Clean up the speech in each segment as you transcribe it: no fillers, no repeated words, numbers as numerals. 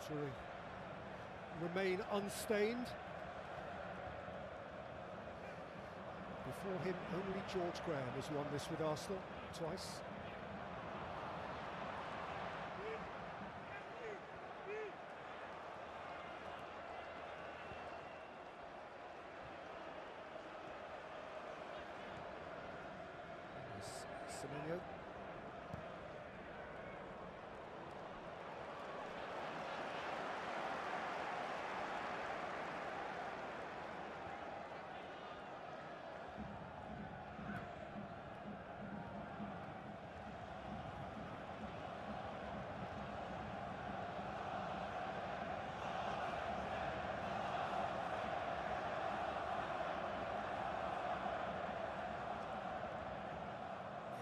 to remain unstained. Before him, only George Graham has won this with Arsenal twice. Semenyo.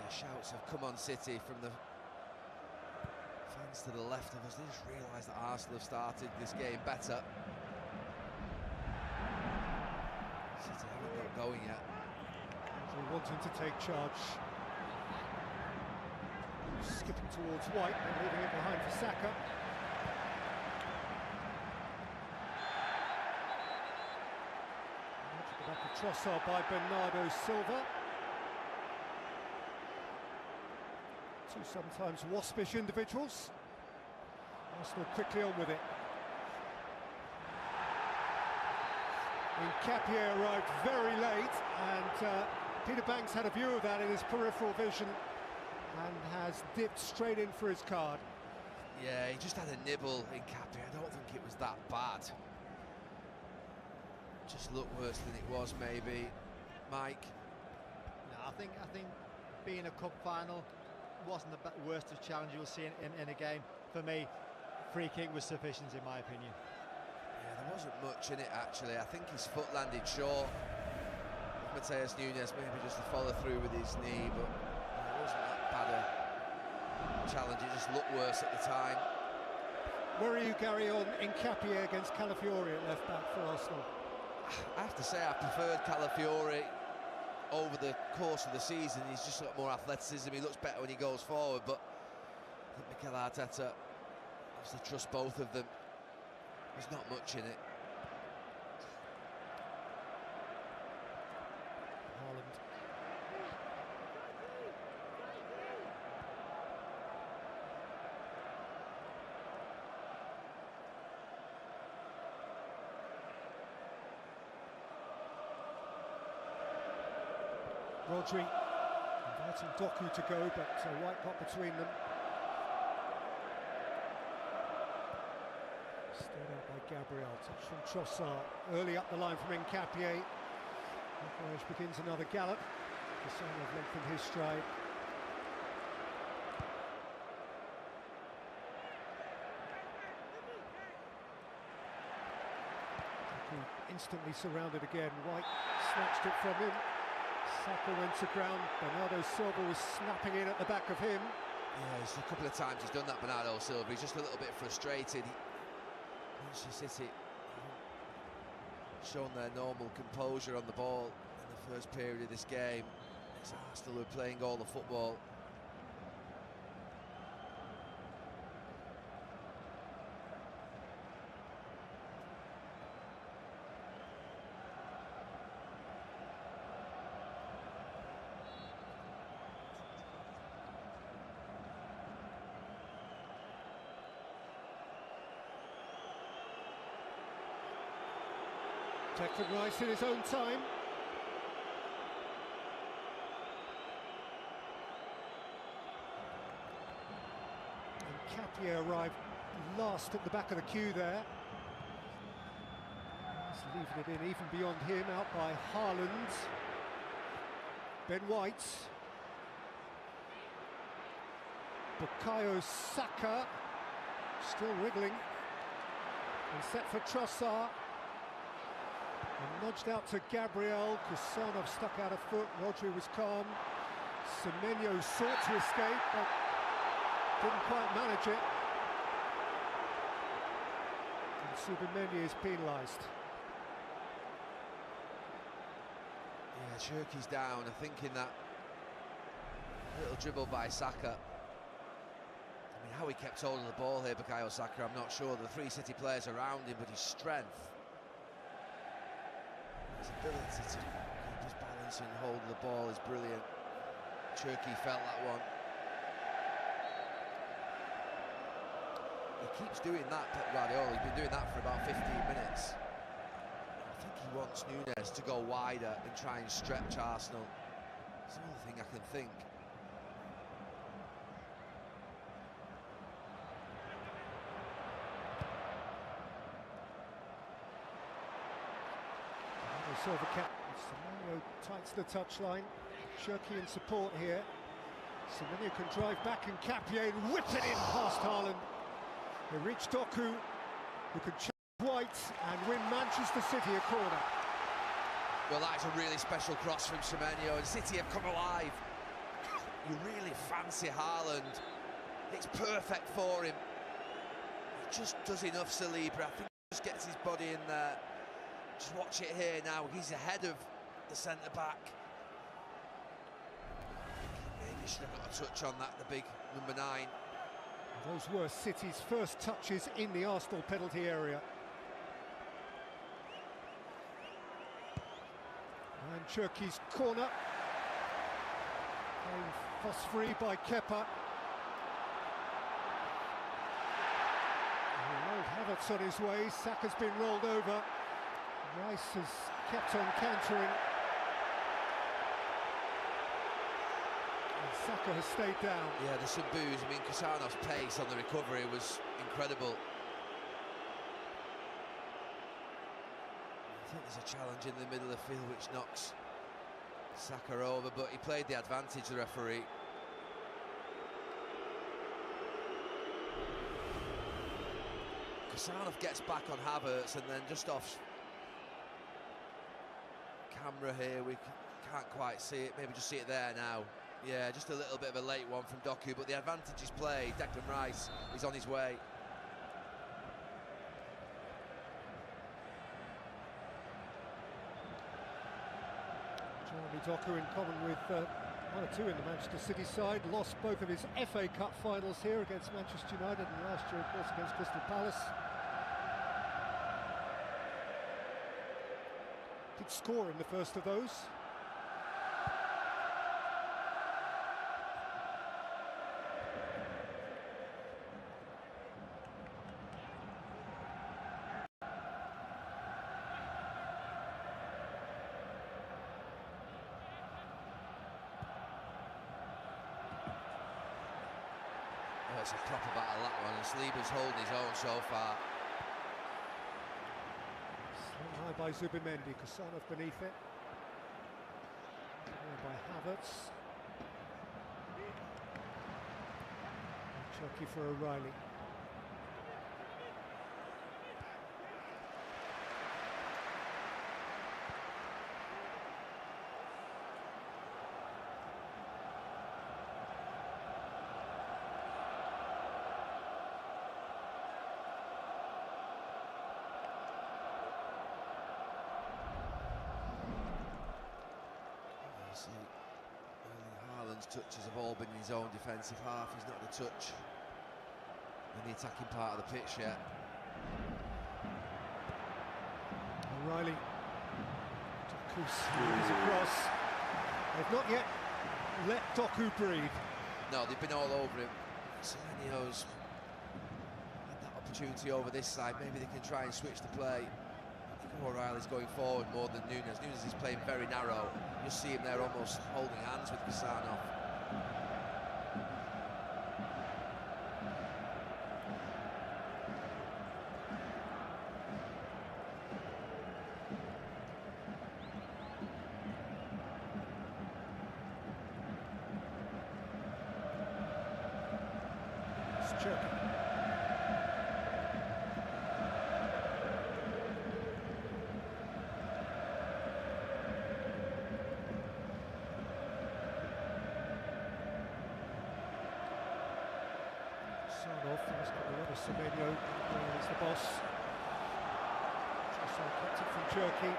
Shouts have come on City from the fans to the left of us. They just realised that Arsenal have started this game better. City haven't got going yet. Wanting to take charge. Skipping towards White and leaving it behind for Saka. At the back of Trossard by Bernardo Silva. Two sometimes waspish individuals. Arsenal quickly on with it. Nkapie arrived very late, and Peter Banks had a view of that in his peripheral vision and has dipped straight in for his card. Yeah, he just had a nibble, Nkapie. I don't think it was that bad. Just looked worse than it was, maybe. Mike? No, I think being a cup final wasn't the worst of challenge you'll see in a game. For me, free kick was sufficient in my opinion. Yeah, there wasn't much in it actually. I think his foot landed short. Mateus Nunes maybe just to follow through with his knee, but it wasn't that bad a challenge. It just looked worse at the time. Where are you, Gary, on Nkapie against Calafiori at left back for Arsenal? I have to say I preferred Calafiori over the course of the season. He's just got more athleticism, he looks better when he goes forward, but I think Mikel Arteta obviously trusts both of them. There's not much in it. Haaland. Rodri inviting Doku to go, but White got between them. Stayed out by Gabriel, touch from Trossard, early up the line from Nkapie. Maguire begins another gallop. Kassanov lengthened his stride. Doku instantly surrounded again. White snatched it from him. Saka went to ground. Bernardo Silva was snapping in at the back of him. Yeah, a couple of times he's done that, Bernardo Silva. He's just a little bit frustrated. Manchester City shown their normal composure on the ball in the first period of this game. It's Arsenal who are playing all the football. Declan Rice in his own time. And Nkapie arrived last at the back of the queue there. He's leaving it in even beyond him, out by Haaland. Ben White. Bukayo Saka, still wriggling. And set for Trossard. And nudged out to Gabriel. Kassanov stuck out a foot. Rodri was calm. Semenyo sought to escape, but didn't quite manage it. And Subimendi is penalised. Yeah, Cherki's down. I think in that little dribble by Saka. I mean, how he kept hold of the ball here, Bukayo Saka, I'm not sure. The three City players around him, but his strength, his ability to keep his balance and hold of the ball is brilliant. Turkey felt that one. He keeps doing that, Pep Guardiola. He's been doing that for about 15 minutes. I think he wants Núñez to go wider and try and stretch Arsenal. It's the only thing I can think. Silver cap. Semenyo tights the touchline. Cherki in support here. Semenyo can drive back and Cappier whip it in past Haaland. They reach Doku, who can chase White and win Manchester City a corner. Well, that's a really special cross from Semenyo, and City have come alive. You really fancy Haaland. It's perfect for him. He just does enough, Saliba. I think he just gets his body in there. Just watch it here now. He's ahead of the centre-back. Maybe should have got a touch on that, the big number 9. Those were City's first touches in the Arsenal penalty area. And Cherki's corner. Fuss-free by Kepa. Rolled Havertz on his way. Saka's been rolled over. Rice has kept on countering. And Saka has stayed down. Yeah, there's some boos. I mean, Casanov's pace on the recovery was incredible. I think there's a challenge in the middle of the field which knocks Saka over, but he played the advantage, the referee. Casanov gets back on Havertz and then just off camera here, we can't quite see it, maybe just see it there now. Yeah, just a little bit of a late one from Doku, but the advantage is played. Declan Rice is on his way. Jeremy Doku, in common with one or two in the Manchester City side, lost both of his FA Cup finals here against Manchester United and last year, of course, against Crystal Palace. Did score in the first of those. Oh, it's a proper battle, that one, and Saliba's holding his own so far. High by Zubimendi, Casanov beneath it. By Havertz. Cherki for O'Reilly. Haaland's touches have all been in his own defensive half. He's not had a touch in the attacking part of the pitch yet. O'Reilly. Doku sneaks across. They've not yet let Doku breathe. No, they've been all over him. Semenyo's had that opportunity over this side. Maybe they can try and switch the play. I think O'Reilly's going forward more than Núñez. Núñez is playing very narrow. You see him there almost holding hands with Casanov. It's Cherki. He's got a lot of Semenyo, he's the boss. Trossard kept it from Cherki.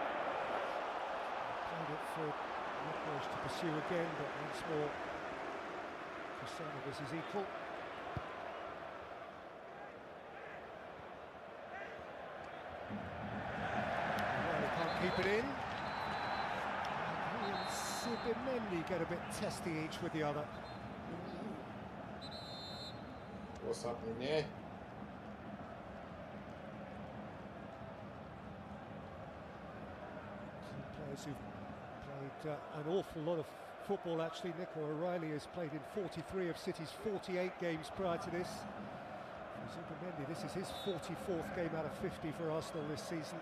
Played it for Woodbridge to pursue again, but once more Casanov is his equal. keep it in. He and Subimendi get a bit testy each with the other. What's happening here? Some players who've played an awful lot of football actually. Nico O'Reilly has played in 43 of City's 48 games prior to this. For Zubimendi, this is his 44th game out of 50 for Arsenal this season.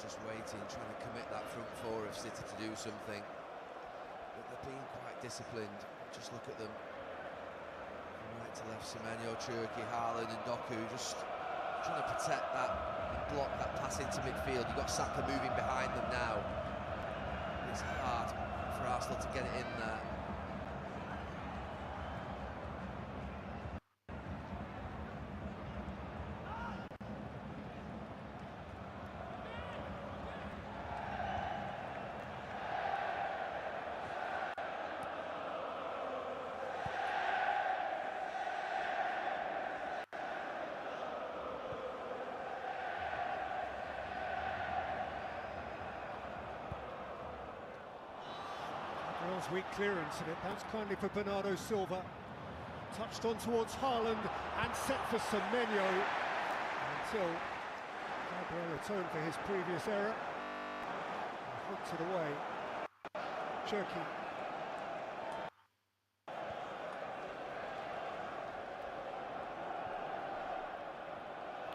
Just waiting, trying to commit that front four of City to do something. But they're being quite disciplined. Just look at them. From right to left, Semenyo, Cherki, Haaland and Doku just trying to protect that and block that pass into midfield. You've got Saka moving behind them now. It's hard for Arsenal to get it in there. Gabriel's weak clearance, and it bounced kindly for Bernardo Silva. Touched on towards Haaland and set for Semenyo until Gabriel atoned for his previous error. Hooked it away. Cherki.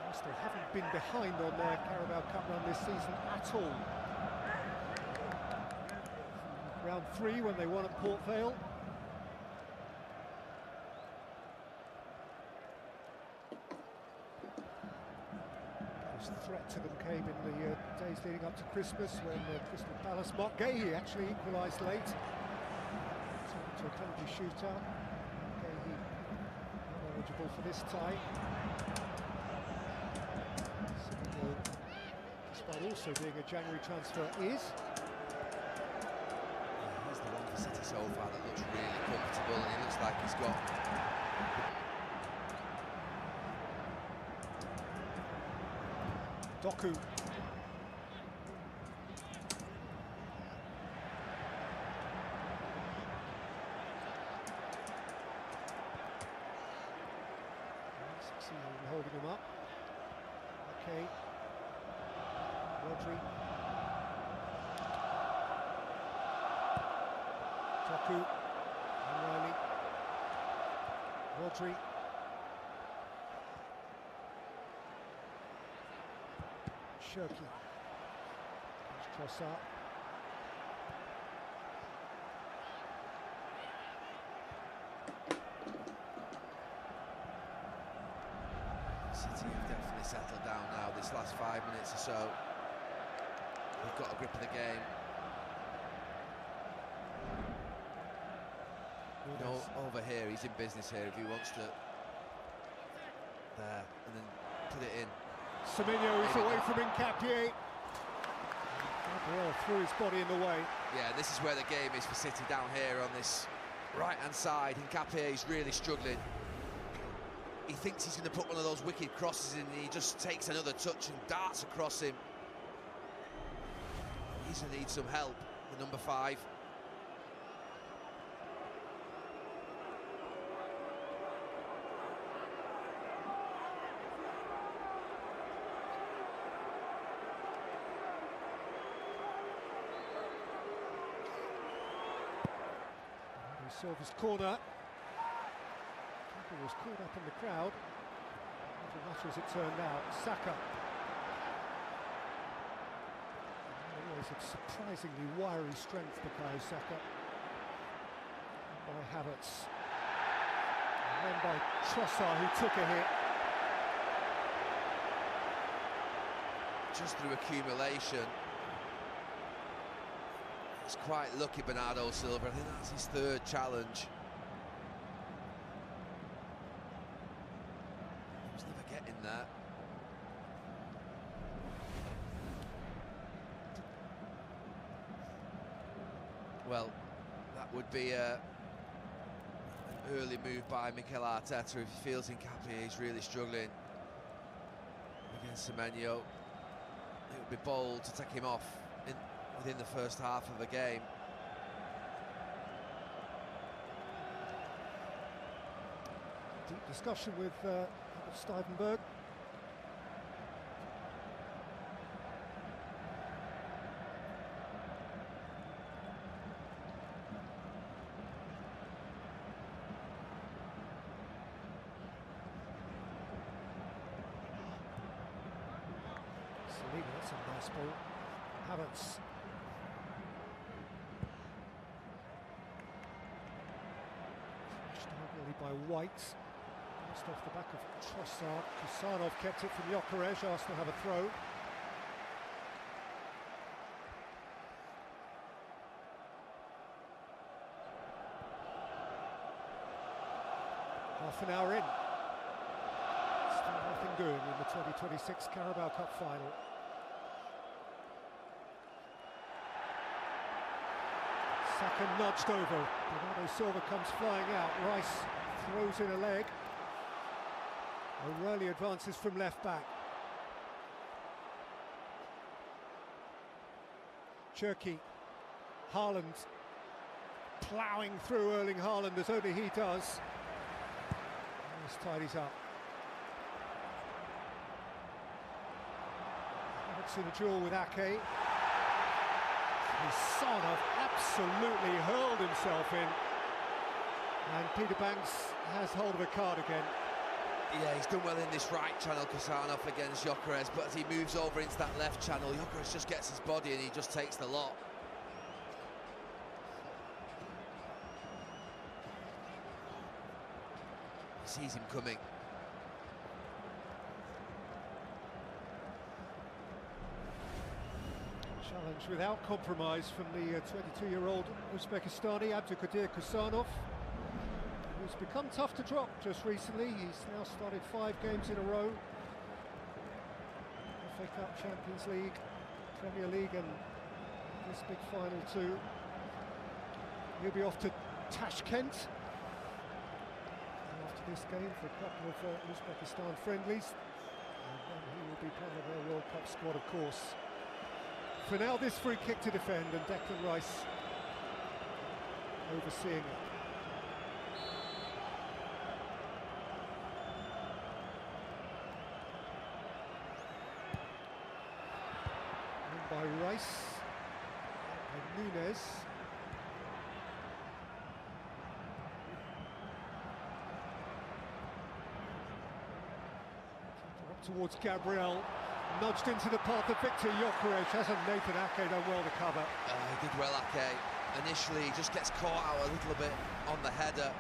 Arsenal haven't been behind on their Carabao Cup run this season at all. Round 3 when they won at Port Vale. The threat to them came in the days leading up to Christmas when Crystal Palace, Mark Gahey actually equalised late. To a penalty shootout. Gahey not eligible for this tie. So, despite also being a January transfer, is. He's the one for City so far that looks really comfortable, and he looks like he's got Doku. Succeeding in holding him up. Okay. Rodri. Doku. O'Reilly. Rodri. Cherki. Trossard. City have definitely settled down now this last 5 minutes or so. They've got a grip of the game. No, over here, he's in business here if he wants to. There, and then put it in. Semenyo is away from Nkapie. Gabriel threw his body in the way. Yeah, this is where the game is for City down here on this right-hand side. Nkapie is really struggling. He thinks he's going to put one of those wicked crosses in, and he just takes another touch and darts across him. He's going to need some help, the number 5. Silva's corner. Keeper was caught up in the crowd. Little matter as it turned out. Saka. Always a surprisingly wiry strength, Bukayo Saka. By Havertz. then by Trossard, who took a hit. Just through accumulation. He's quite lucky, Bernardo Silva. I think that's his third challenge. He's never getting that. Well, that would be an early move by Mikel Arteta if he feels Nketiah is really struggling against Semenyo. It would be bold to take him off within the first half of a game. Deep discussion with Stuyvenberg. That's a nice ball. Havertz. Really by White. Just off the back of Trossard. Kusanov kept it from Gyökeres. Arsenal have a throw. Half an hour in. Still nothing doing in the 2026 Carabao Cup final. Saka nudged over. Bernardo Silva comes flying out. Rice throws in a leg. O'Reilly advances from left back. Cherki. Haaland ploughing through Erling Haaland as only he does. And this tidies up. Haven't seen a duel with Ake. Kusanov absolutely hurled himself in, and Peter Banks has hold of a card again. Yeah, he's done well in this right channel, Kusanov, against Gyökeres, but as he moves over into that left channel, Gyökeres just gets his body and he just takes the lot. He sees him coming. Challenge without compromise from the 22-year-old Uzbekistani Abdulkadir Kusanov, who's become tough to drop just recently. He's now started 5 games in a row. FA Cup, Champions League, Premier League, and this big final too. He'll be off to Tashkent after this game for a couple of Uzbekistan friendlies, and then he will be part of their World Cup squad, of course. For now, this free kick to defend, and Declan Rice overseeing it. And by Rice and Nunes. Up towards Gabriel. Nudged into the path of Victor Gyökeres. Hasn't Nathan Ake done well to cover? He did well, Ake. Initially, he just gets caught out a little bit on the header.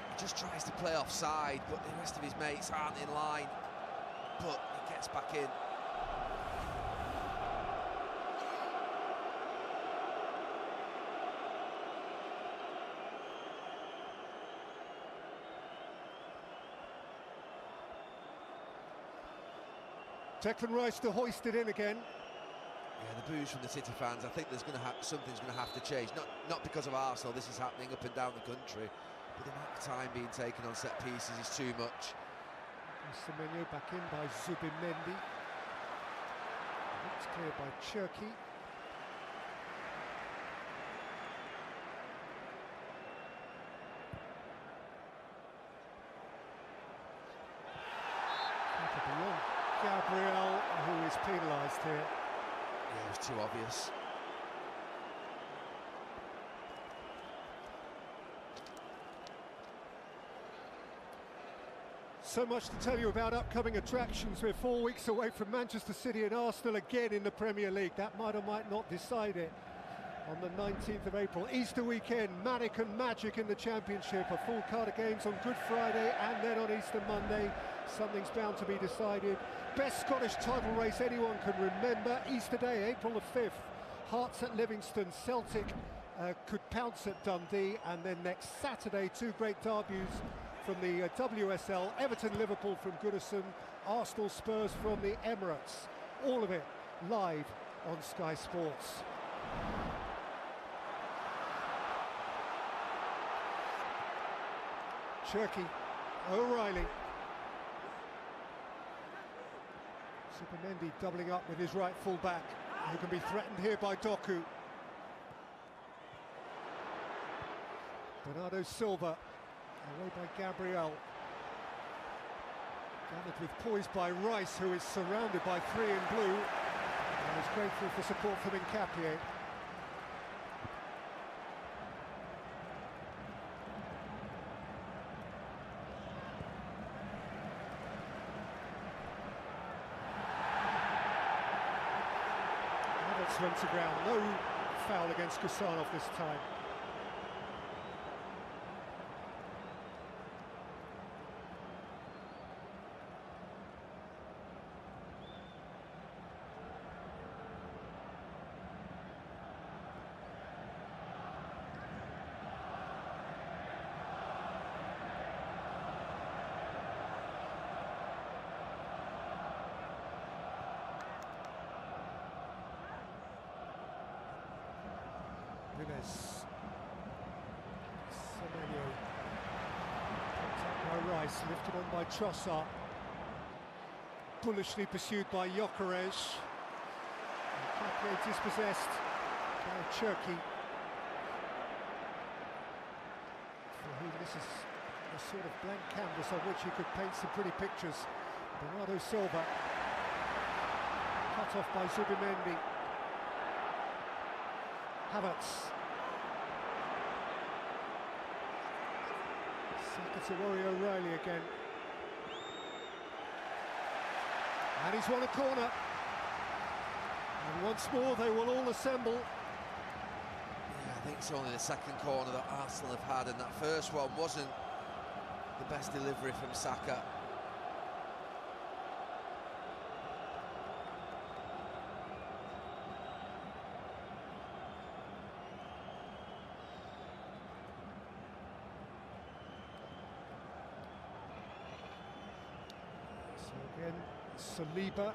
He just tries to play offside, but the rest of his mates aren't in line. But he gets back in. Declan Rice to hoist it in again. Yeah, the boos from the City fans. I think something's going to have to change. Not because of Arsenal. This is happening up and down the country, but the amount of time being taken on set pieces is too much. Semenyo back in by Zubimendi. It's cleared by Cherki. Beyond Gabriel, who is penalised here. Yeah, it was too obvious. So much to tell you about upcoming attractions. We're 4 weeks away from Manchester City and Arsenal again in the Premier League. That might or might not decide it. on the 19th of April. Easter weekend, manic and magic in the Championship. A full card of games on Good Friday and then on Easter Monday. Something's bound to be decided. Best Scottish title race anyone can remember. Easter Day, April the 5th. Hearts at Livingston, Celtic could pounce at Dundee, and then next Saturday, two great debuts from the WSL, Everton-Liverpool from Goodison, Arsenal-Spurs from the Emirates. All of it live on Sky Sports. Cherky, O'Reilly. Supermendi doubling up with his right full back, who can be threatened here by Doku. Bernardo Silva, away by Gabriel. Gathered with poise by Rice, who is surrounded by three in blue. And is grateful for support from Nkapie. Havertz went to ground. No foul against Kusanov this time. Semenyo picked up by Rice, lifted on by Trossard, bullishly pursued by Gyökeres. Nkapie dispossessed by Cherky, for whom this is a sort of blank canvas on which he could paint some pretty pictures. Bernardo Silva, cut off by Zubimendi. Havertz. Saka to Rory O'Reilly again. And he's won a corner. And once more they will all assemble. Yeah, I think it's only the second corner that Arsenal have had, and that first one wasn't the best delivery from Saka. Again, Saliba,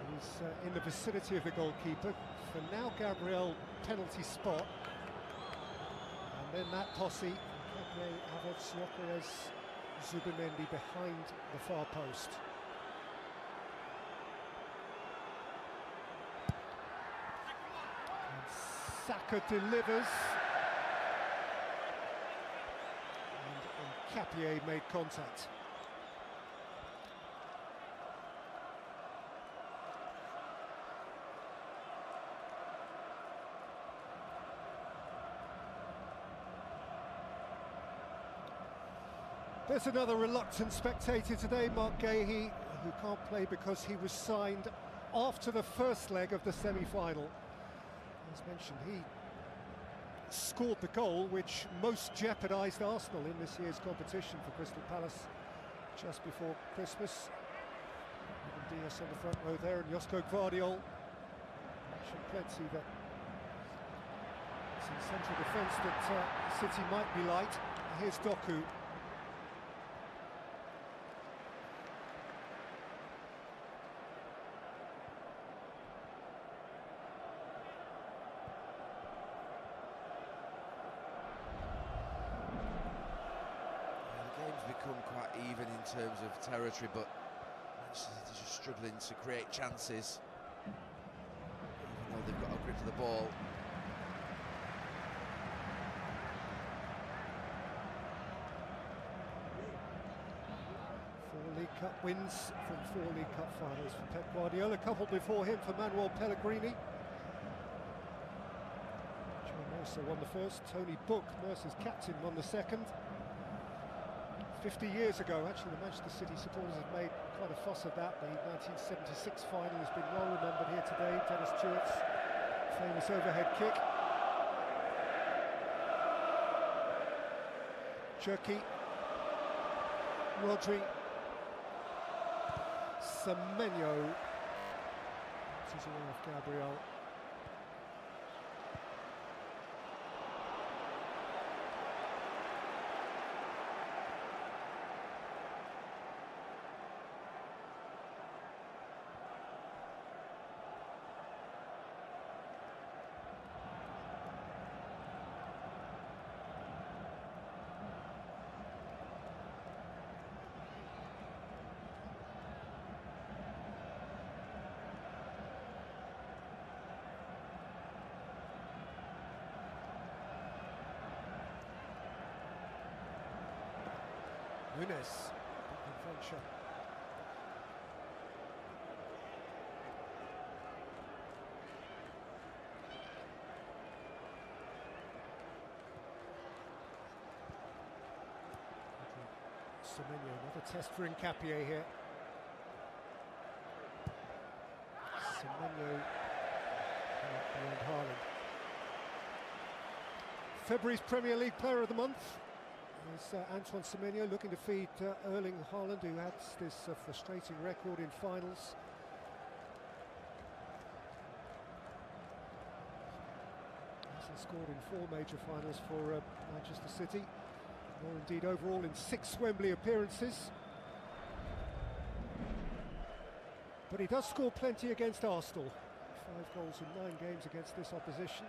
who's in the vicinity of the goalkeeper. For now, Gabriel, penalty spot. And then that posse, Nkapie, Havertz, Gyökeres, Zubimendi behind the far post. And Saka delivers. And Nkapie made contact. There's another reluctant spectator today, Mark Gahey, who can't play because he was signed after the first leg of the semi-final. As mentioned, he scored the goal which most jeopardised Arsenal in this year's competition for Crystal Palace just before Christmas. Ruben Dias on the front row there, and Josko Gvardiol. Plenty that it's in central defence that City might be light. Here's Doku. Become quite even in terms of territory, but Manchester City just struggling to create chances, even though they've got a grip of the ball. Four League Cup wins from 4 League Cup finals for Pep Guardiola, a couple before him for Manuel Pellegrini. Joe Mercer won the first, Tony Book, Mercer's captain, won the second. 50 years ago, actually, the Manchester City supporters have made quite a fuss of that. The 1976 final has been well remembered here today. Dennis Stewart's Famous overhead kick. Cherki. Rodri. Semenyo. This is away off Gabriel. Nunes, adventure. Semenyo, another test for Nkapie here. Semenyo beyond Haaland. February's Premier League Player of the Month is Antoine Semenyo, looking to feed Erling Haaland, who had this frustrating record in finals. Hasn't scored in 4 major finals for Manchester City, or indeed overall in 6 Wembley appearances. But he does score plenty against Arsenal. 5 goals in 9 games against this opposition.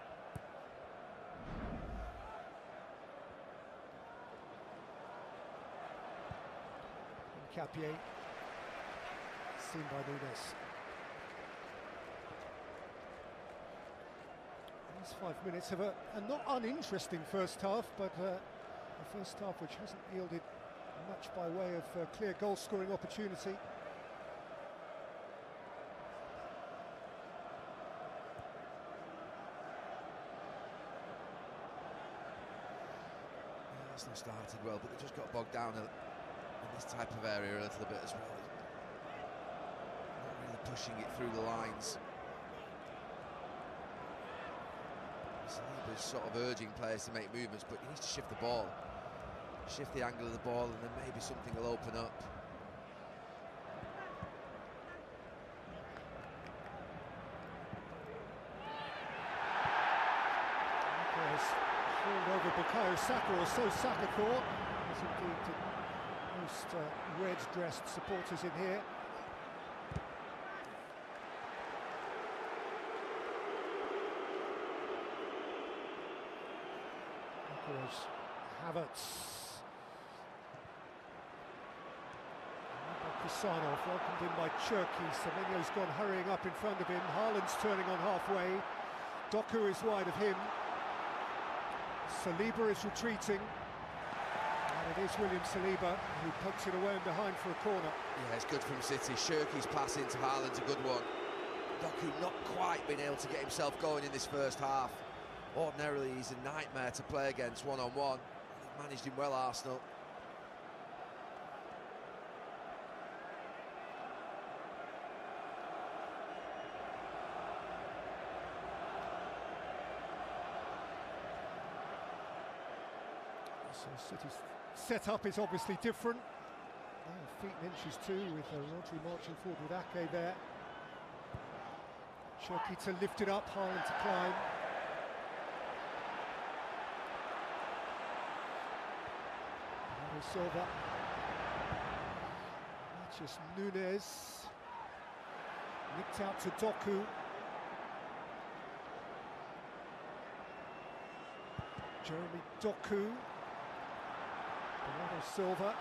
Nkapie, seen by Nunes. These 5 minutes of a not uninteresting first half, but a first half which hasn't yielded much by way of clear goal-scoring opportunity. Arsenal started well, but they just got bogged down in this type of area a little bit as well. Not really pushing it through the lines. Saliba's sort of urging players to make movements, but he needs to shift the ball. Shift the angle of the ball, and then maybe something will open up. Hauled over Bukayo Saka, or so Saka thought. There's indeed the most red-dressed supporters in here. Havertz. Kusanov welcomed in by Cherki. Semenyo's gone hurrying up in front of him. Haaland's turning on halfway. Doku is wide of him. Saliba is retreating. And it is William Saliba who pokes it away and behind for a corner. Yeah, it's good from City. Cherki's pass into Haaland's a good one. Doku not quite been able to get himself going in this first half. Ordinarily, he's a nightmare to play against one-on-one. They've managed him well, Arsenal. So City's set-up is obviously different. Feet and inches too, with Rodri marching forward with Ake there. Cherki to lift it up, Haaland to climb. Silva. Just Nunes. Nicked out to Doku. Jeremy Doku. Bernardo Silva.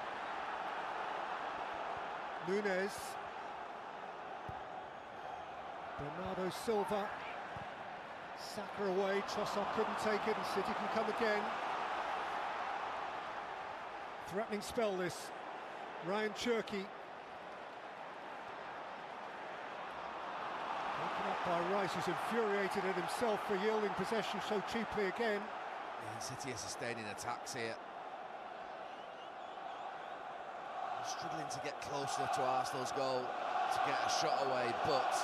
Nunes. Bernardo Silva. Saka away. Trossard couldn't take it, and City can come again. Threatening spell this. Ryan Cherki. Broken up by Rice, who's infuriated at himself for yielding possession so cheaply again. Yeah, City are sustaining attacks here. Struggling to get close enough to Arsenal's goal to get a shot away, but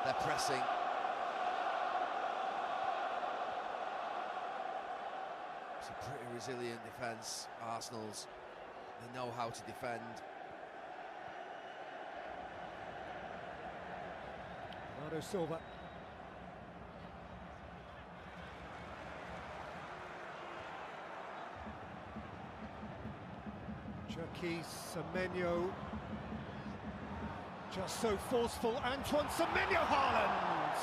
they're pressing. a pretty resilient defence, Arsenal's. They know how to defend. Bernardo Silva. Cherki Semenyo. Just so forceful. Antoine Semenyo, Haaland!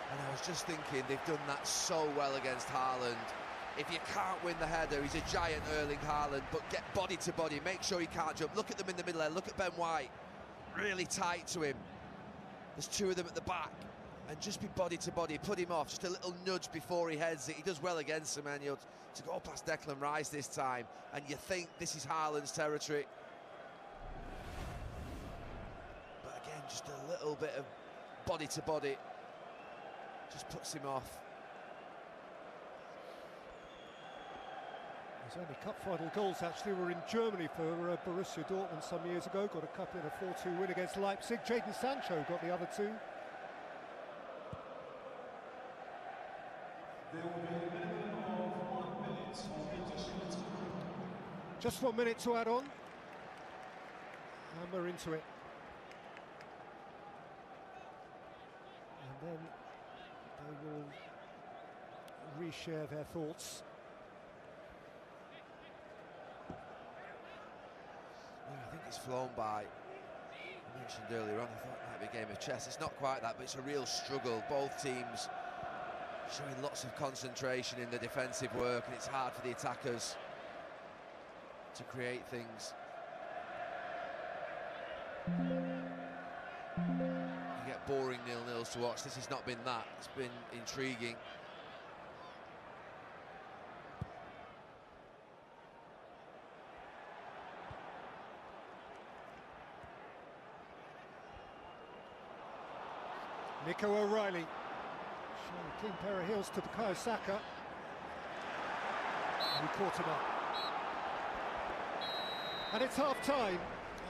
And I was just thinking, they've done that so well against Haaland. If you can't win the header, he's a giant Erling Haaland, but get body to body, make sure he can't jump. Look at them in the middle there, look at Ben White. Really tight to him. There's two of them at the back. And just be body to body, put him off, just a little nudge before he heads it. He does well against Semenyo to go past Declan Rice this time. And you think this is Haaland's territory. But again, just a little bit of body to body. Just puts him off. His only cup final goals actually were in Germany for Borussia Dortmund some years ago. Got a cup in a 4-2 win against Leipzig. Jadon Sancho got the other two. Just 1 minute to add on. And we're into it. And then they will reshare their thoughts. I think it's flown by. I mentioned earlier on, I thought it might be a game of chess. It's not quite that, but it's a real struggle. Both teams showing lots of concentration in the defensive work, and it's hard for the attackers to create things. You get boring 0-0s to watch. This has not been that. It's been intriguing. Nico O'Reilly showing a clean pair of heels to Bukayo Saka. And he caught him up. And it's half-time.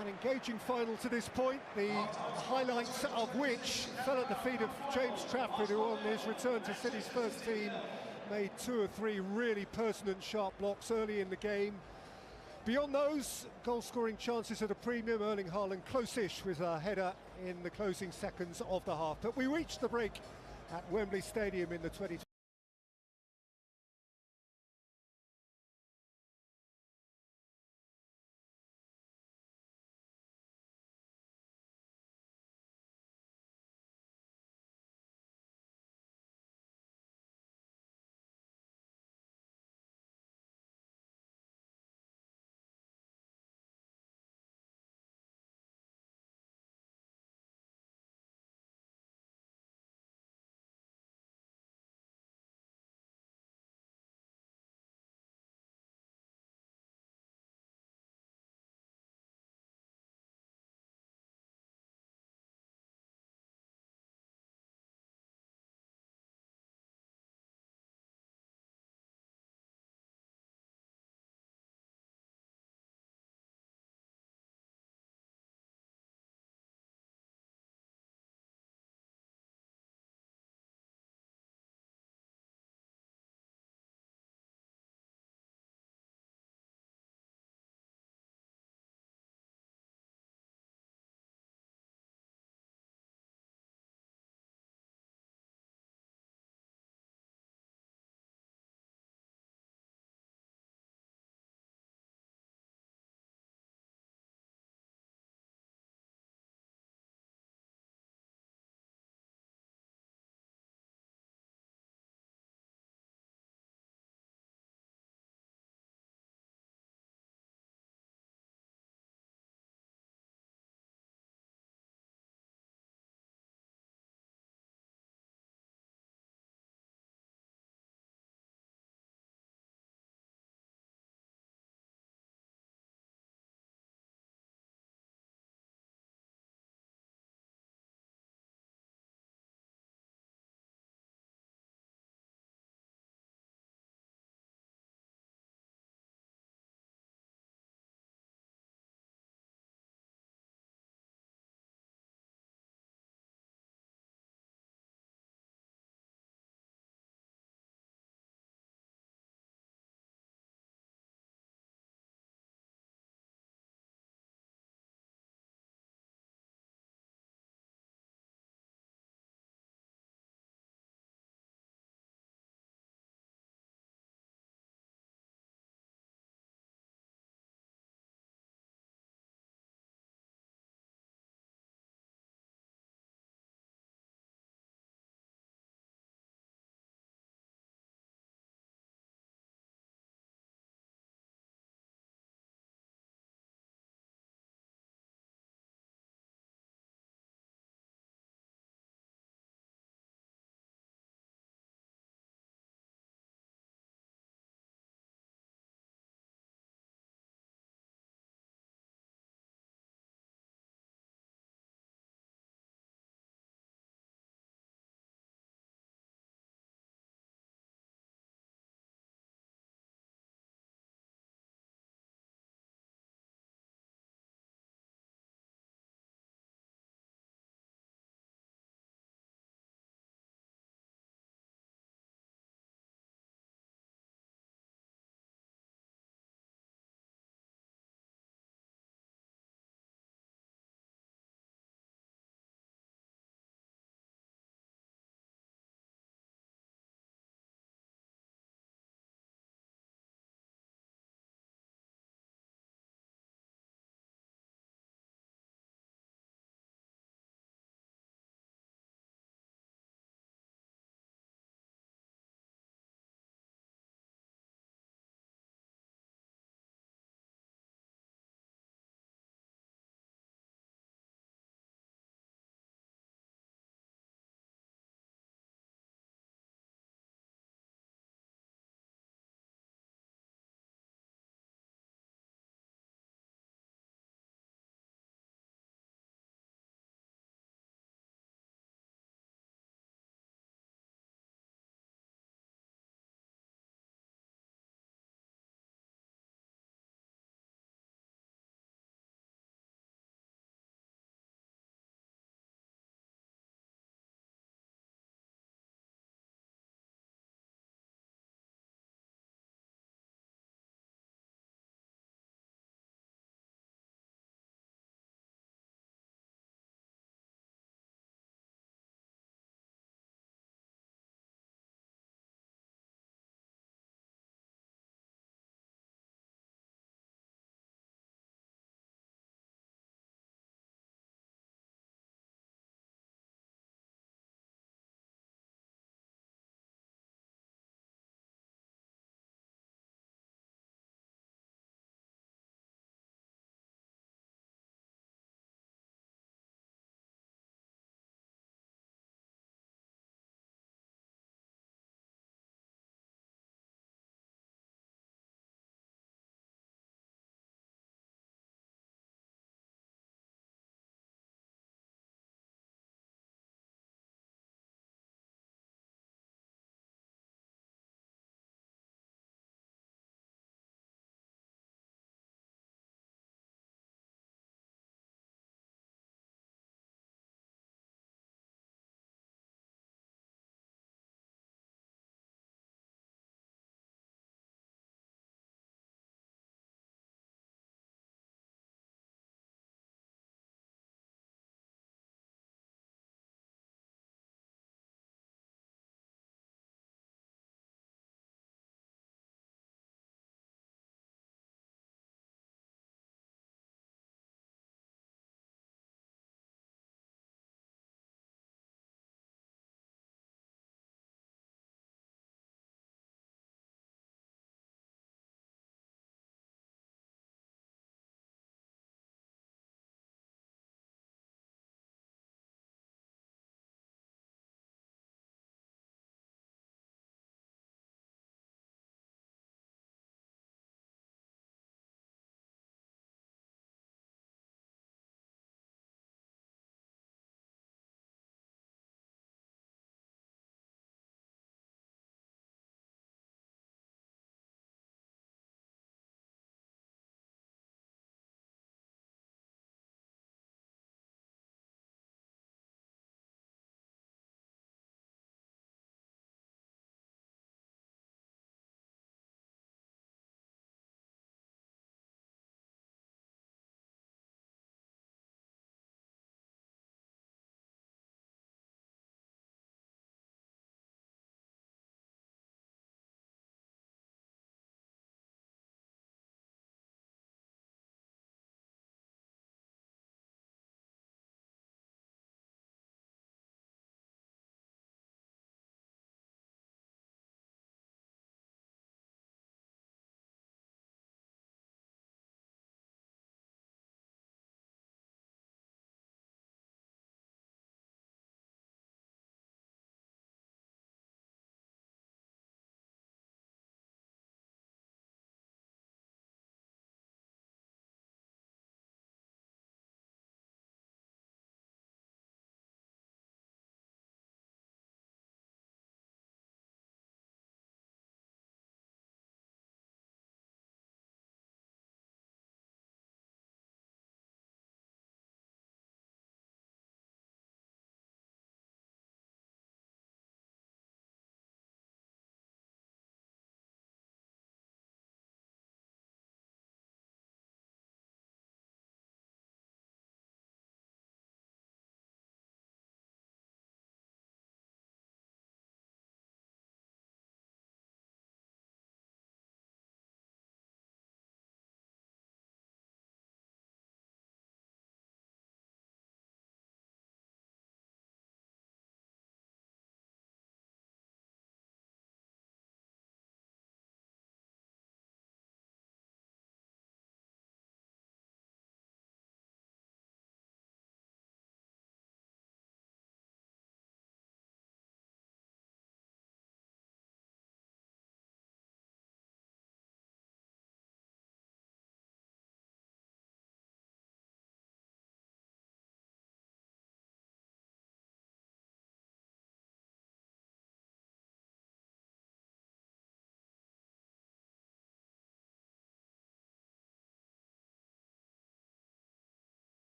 An engaging final to this point, the highlights of which fell at the feet of James Trafford, who on his return to City's first team made 2 or 3 really pertinent sharp blocks early in the game. Beyond those, goal-scoring chances at a premium. Erling Haaland close-ish with a header in the closing seconds of the half. But we reached the break at Wembley Stadium in the 2020.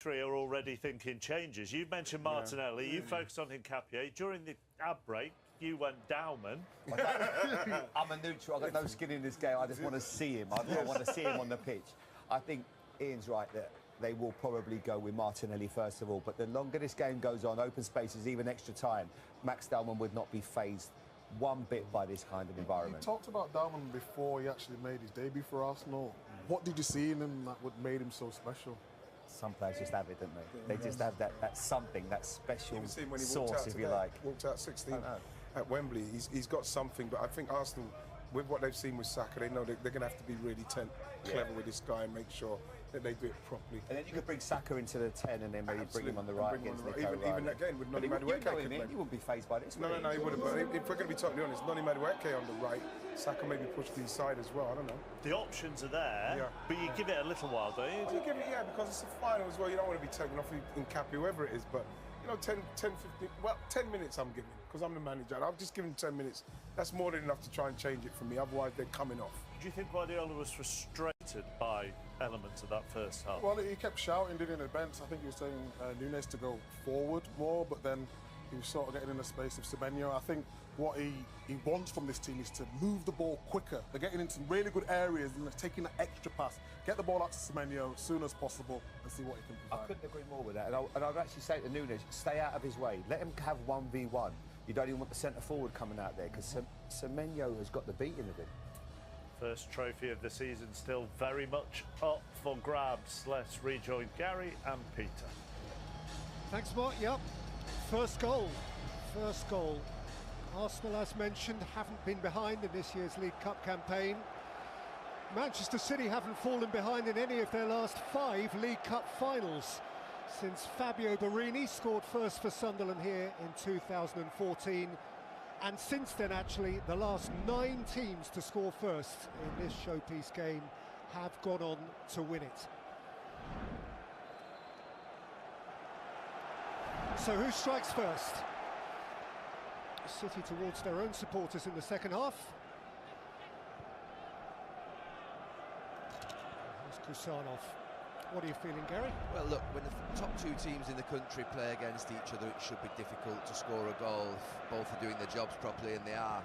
three are already thinking changes. You mentioned Martinelli, you focused on Hincapié. During the ad break, you went Dowman. I'm a neutral. I've got no skin in this game. I just want to see him. I want to see him on the pitch. I think Ian's right that they will probably go with Martinelli first of all. But the longer this game goes on, open spaces, even extra time, Max Dowman would not be fazed one bit by this kind of environment. You talked about Dowman before he actually made his debut for Arsenal. What did you see in him that made him so special? Some players just have it, don't they? They just have that something, that special when he sauce, if you like. Walked out 16 at Wembley. He's got something, but I think Arsenal, with what they've seen with Saka, they know they're going to have to be really clever with this guy and make sure that they do it properly. And then you could bring Saka into the 10 and then maybe bring him on the right against Nico Even again with Noni Madueke. He wouldn't be fazed by this. No, he wouldn't. But if we're going to be totally honest, Noni Madueke on the right, Saka maybe pushed to his side as well. I don't know. The options are there, but you give it a little while, don't you? Well, you give it, because it's a final as well. You don't want to be taken off in cap, whoever it is, but. 10, 15, well, 10 minutes I'm giving, because I'm the manager. I've just given 10 minutes. That's more than enough to try and change it for me, otherwise they're coming off. Do you think Guardiola was frustrated by elements of that first half? Well, he kept shouting, didn't he, in the bench. I think he was telling Nunes to go forward more, but then he was sort of getting in the space of Semenyo. I think what he wants from this team is to move the ball quicker. They're getting into really good areas and taking that extra pass. Get the ball out to Semenyo as soon as possible and see what he can provide. I couldn't agree more with that. And I'd actually say to Nunes, stay out of his way. Let him have 1v1. You don't even want the centre-forward coming out there because Semenyo has got the beating of him. First trophy of the season still very much up for grabs. Let's rejoin Gary and Peter. Thanks, Mark. Yep. First goal. Arsenal, as mentioned, haven't been behind in this year's League Cup campaign. Manchester City haven't fallen behind in any of their last 5 League Cup finals since Fabio Borini scored first for Sunderland here in 2014. And since then, actually, the last 9 teams to score first in this showpiece game have gone on to win it. So who strikes first? City towards their own supporters in the second half. Here's Kusanov. What are you feeling, Gary? Well, look, when the top 2 teams in the country play against each other, it should be difficult to score a goal if both are doing their jobs properly, and they are.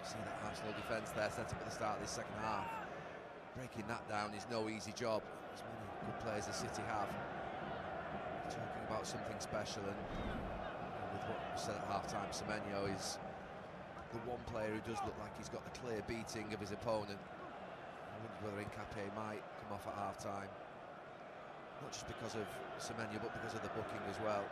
See that Arsenal defence there set up at the start of this second half. Breaking that down is no easy job. As many good players as City have. Talking about something special, and with what we said at half-time, Semenyo is the one player who does look like he's got the clear beating of his opponent. I wonder whether Hincapié might come off at half-time. Not just because of Semenyo, but because of the booking as well.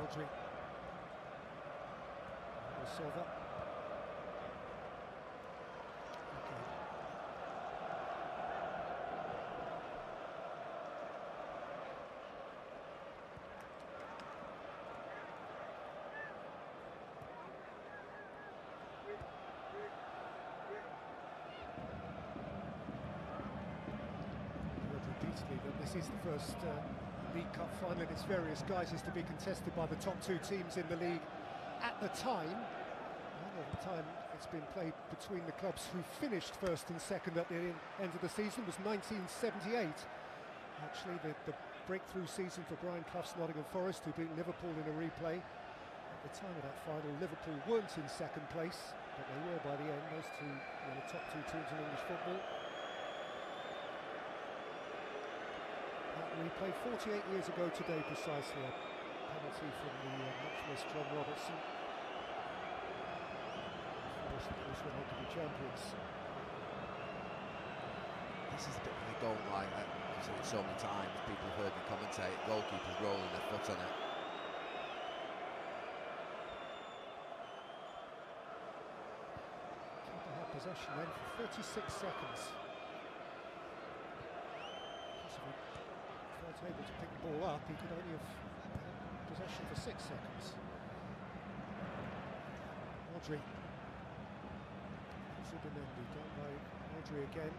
Rodri. Silva. Repeatedly that this is the first League Cup final in its various guises to be contested by the top 2 teams in the league at the time. At the time it's been played between the clubs who finished first and second at the end of the season was 1978. Actually, the breakthrough season for Brian Clough's Nottingham Forest, who beat Liverpool in a replay. At the time of that final, Liverpool weren't in second place, but they were by the end. Those 2 were the top 2 teams in English football. That replay 48 years ago today, precisely. A penalty from the much missed John Robertson. Of course, went on to be champions. This is the bit I don't like. I've said it so many times. People have heard me commentate. Goalkeepers rolling their foot on it. Keeper had possession then for 36 seconds. If he weren't able to pick the ball up, he could only have possession for 6 seconds. Rodri. Zubimendi done by Rodri again.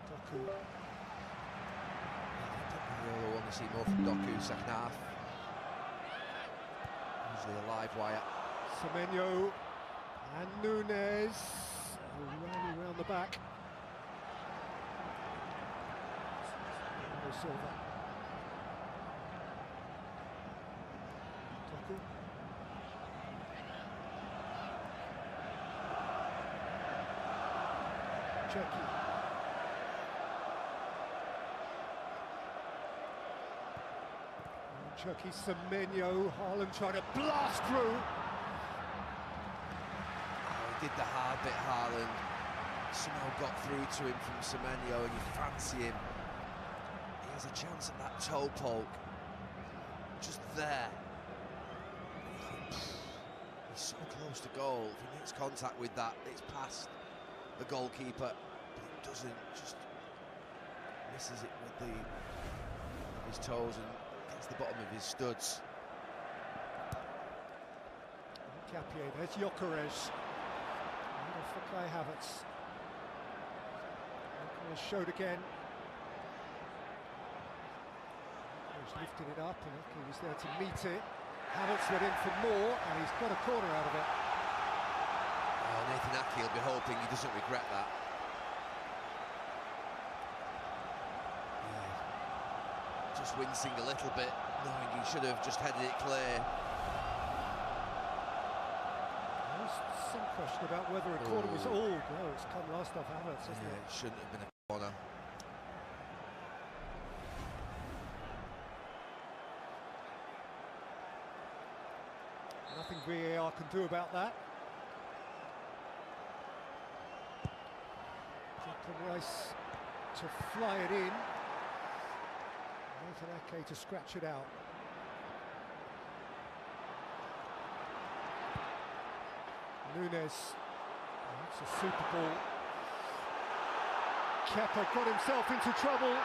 Doku. I want to see more from Doku second half. Usually a live wire. Semenyo and Nunes. Rally round the back. Silva. Doku. Cherki. Cherki, Semenyo, Haaland trying to blast through. He did the hard bit, Haaland. Somehow got through to him from Semenyo, and you fancy him. He has a chance at that toe poke. Just there. He's so close to goal. If he makes contact with that, it's past the goalkeeper, but it doesn't. Just misses it with his toes and gets the bottom of his studs. Capier, there's Gyökeres. And for Kai Havertz. Gyökeres showed again. He's lifted it up, and he was there to meet it. Havertz went in for more, and he's got a corner out of it. Oh, Nathan Ake will be hoping he doesn't regret that. Yeah. Just wincing a little bit, knowing he should have just headed it clear. There's some question about whether a corner was all. No, it's come last off Havertz, isn't it? It shouldn't have been a corner. Nothing VAR can do about that. Declan Rice to fly it in. Nathan Ake to scratch it out. Nunes. Oh, it's a super ball. Kepa got himself into trouble.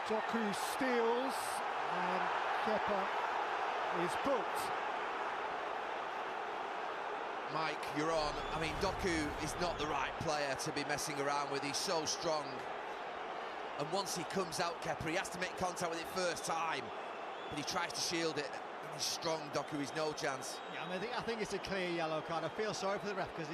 Doku steals, and Kepa is booked. Mike, you're on. I mean, Doku is not the right player to be messing around with. He's so strong. And once he comes out, Kepa, he has to make contact with it first time. But he tries to shield it. And he's strong, Doku, he's no chance. Yeah, I think it's a clear yellow card. I feel sorry for the ref because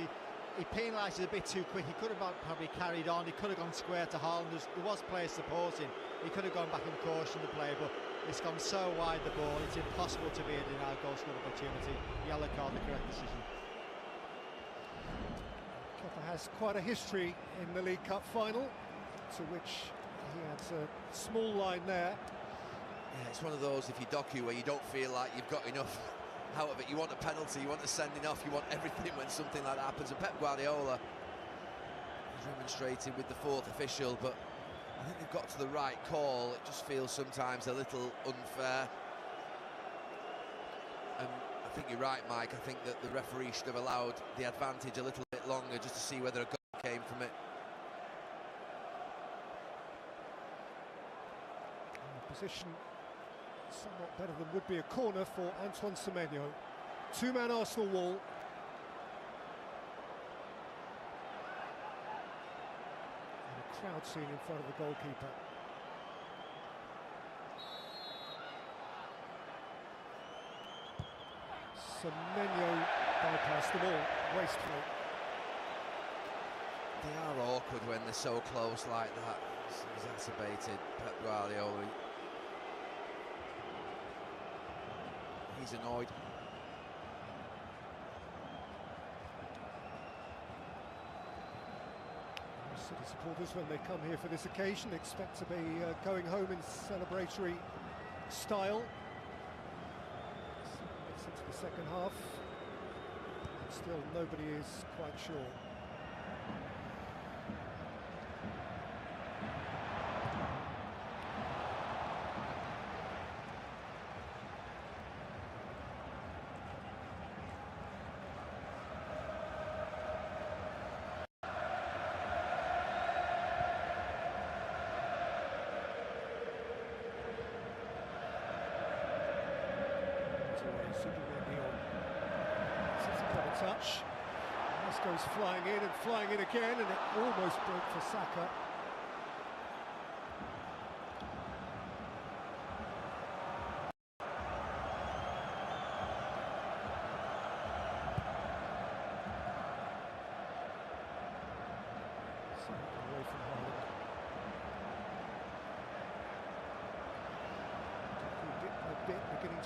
he penalised it a bit too quick. He could have probably carried on. He could have gone square to Haaland. There was players supporting. He could have gone back and cautioned the player, but it's gone so wide the ball, it's impossible to be a denied goal scoring opportunity. Yellow card, the correct decision. Kepa has quite a history in the League Cup final, to which he had a small line there. Yeah, it's one of those, if you Doku, where you don't feel like you've got enough out of it. You want a penalty, you want a sending off, you want everything when something like that happens. And Pep Guardiola is remonstrating with the fourth official, but I think they've got to the right call. It just feels sometimes a little unfair. And I think you're right, Mike. I think that the referee should have allowed the advantage a little bit longer just to see whether a goal came from it. Position somewhat better than would be a corner for Antoine Semenyo. Two-man Arsenal wall. And a crowd scene in front of the goalkeeper. Semenyo bypassed them all, wastefully. They are awkward when they're so close like that. It's exacerbated Pep Guardiola. He's annoyed. City supporters, when they come here for this occasion, expect to be going home in celebratory style. It's into the second half. And still, nobody is quite sure. Touch. This goes flying in and flying in again, and it almost broke for Saka.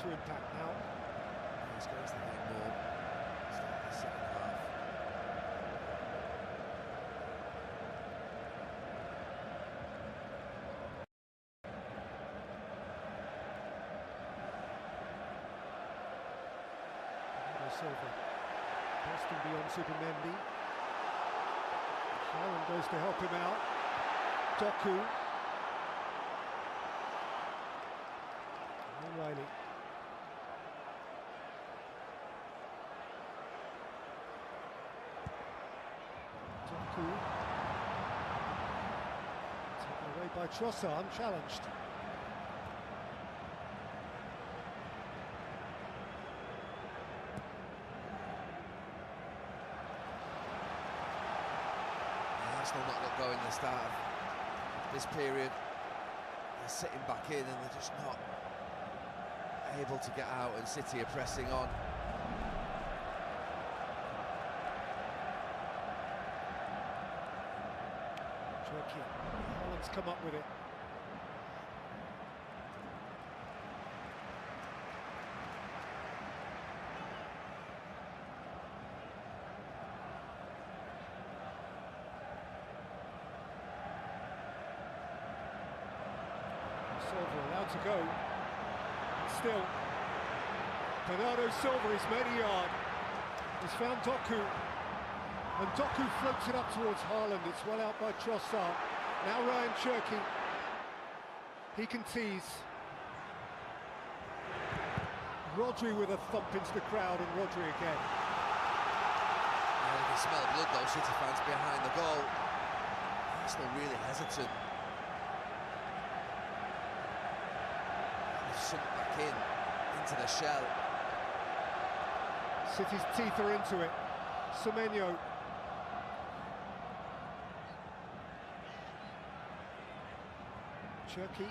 to impact now. He's got to get more. Start the second half. Silva. Boston beyond Supermendi. Haaland goes to help him out. Doku. O'Reilly. Doku. Taken away by Trossard, unchallenged. Arsenal not got going at the start of this period. They're sitting back in and they're just not able to get out, and City are pressing on. Turkey. Haaland's come up with it. Silva allowed to go. Still, Bernardo Silva has made a yard. He's found Doku, and Doku floats it up towards Haaland. It's well out by Trossard. Now Ryan Cherki. He can tease. Rodri with a thump into the crowd, and Rodri again. Yeah, you can smell blood though, City fans behind the goal. Arsenal really hesitant. Sunk back into the shell. City's teeth are into it. Semenyo. Cherki.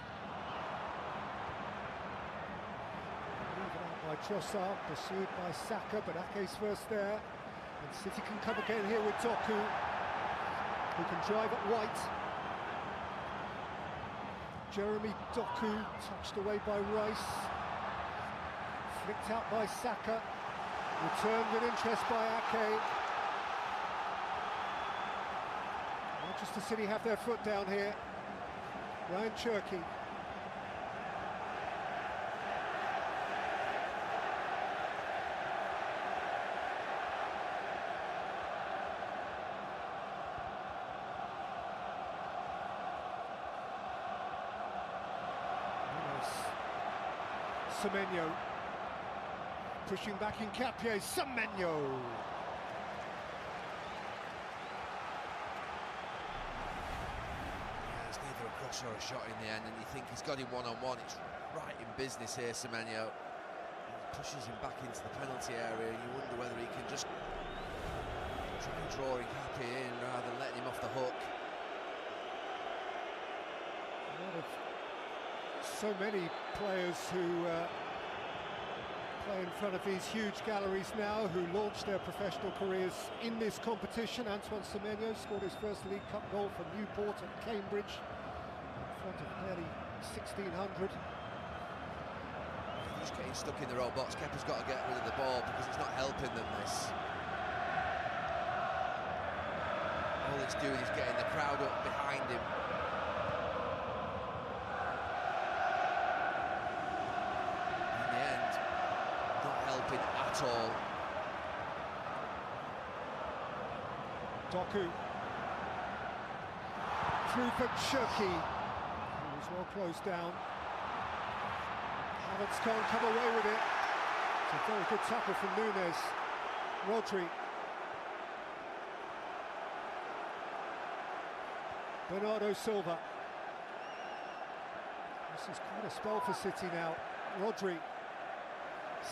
Moved out by Trossard, pursued by Saka, but Ake's first there. And City can come again here with Doku, who can drive at White. Jeremy Doku, touched away by Rice. Flicked out by Saka. Returned with interest by Ake. Manchester City have their foot down here. Ryan Cherki. Semenyo pushing back in Capie. Semenyo. It's neither a cross or a shot in the end, and you think he's got him one-on-one. It's right in business here, Semenyo. He pushes him back into the penalty area, and you wonder whether he can just try drawing Capie in rather than letting him off the hook. So many players who play in front of these huge galleries now, who launched their professional careers in this competition. Antoine Semenyo scored his first League Cup goal for Newport at Cambridge in front of nearly 1,600. They're just getting stuck in their own box. Kepa's got to get rid of the ball because it's not helping them, this. All it's doing is getting the crowd up behind him. At all. Doku through for Cherki, who was well closed down. Havertz can't come away with it. It's a very good tackle from Nunes. Rodri. Bernardo Silva. This is quite a spell for City now. Rodri.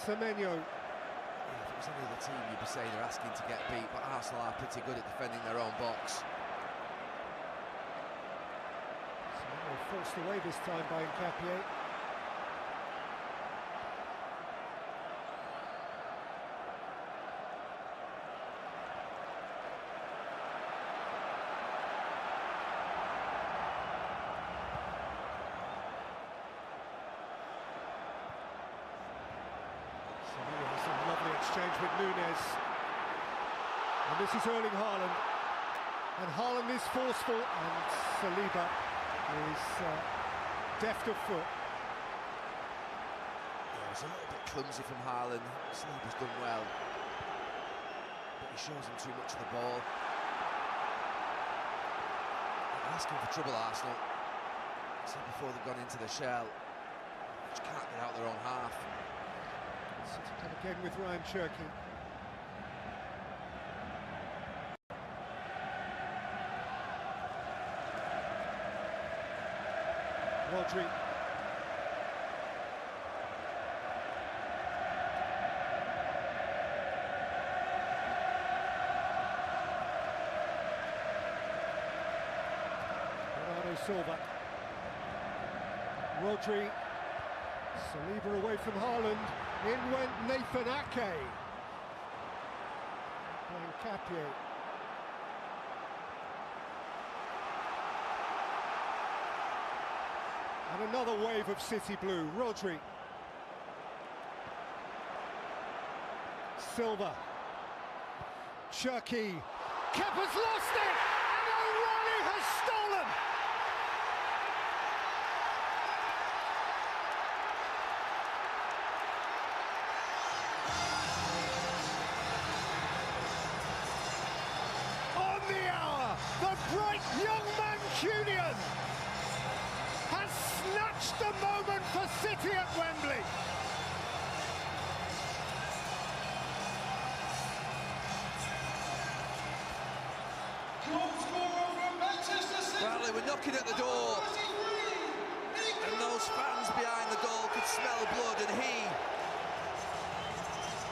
Semenyo. Yeah, if it was any other team, you'd be saying they're asking to get beat, but Arsenal are pretty good at defending their own box. Semenyo forced away this time by Nkapie. with Núñez. And this is Erling Haaland. And Haaland is forceful, and Saliba is deft of foot. Yeah, it's a little bit clumsy from Haaland. Saliba's done well, but he shows him too much of the ball. They're asking for trouble, Arsenal. I said before they've gone into the shell, just can't get out their own half. City come again with Ryan Cherky. Rodri. Bernardo Silva. Rodri. Saliba away from Haaland. In went Nathan Ake. Playing Capio. And another wave of City blue. Rodri. Silva. Cherky. Kepa's lost it! And O'Reilly has stolen! On the hour, the bright young Mancunian has snatched the moment for City at Wembley. Well, they were knocking at the door, and those fans behind the goal could smell blood, and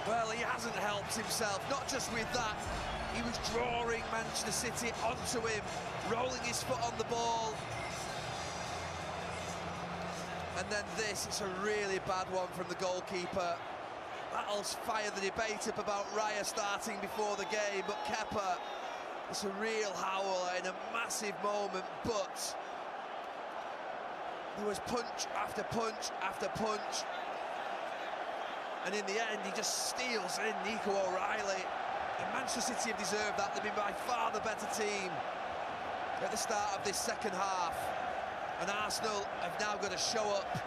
well, he hasn't helped himself. Not just with that, he was drawing Manchester City onto him, rolling his foot on the ball. And then this, it's a really bad one from the goalkeeper. That'll fire the debate up about Raya starting before the game, but Kepa, it's a real howler in a massive moment, but there was punch after punch after punch. And in the end, he just steals in Nico O'Reilly. And Manchester City have deserved that. They've been by far the better team at the start of this second half. And Arsenal have now got to show up.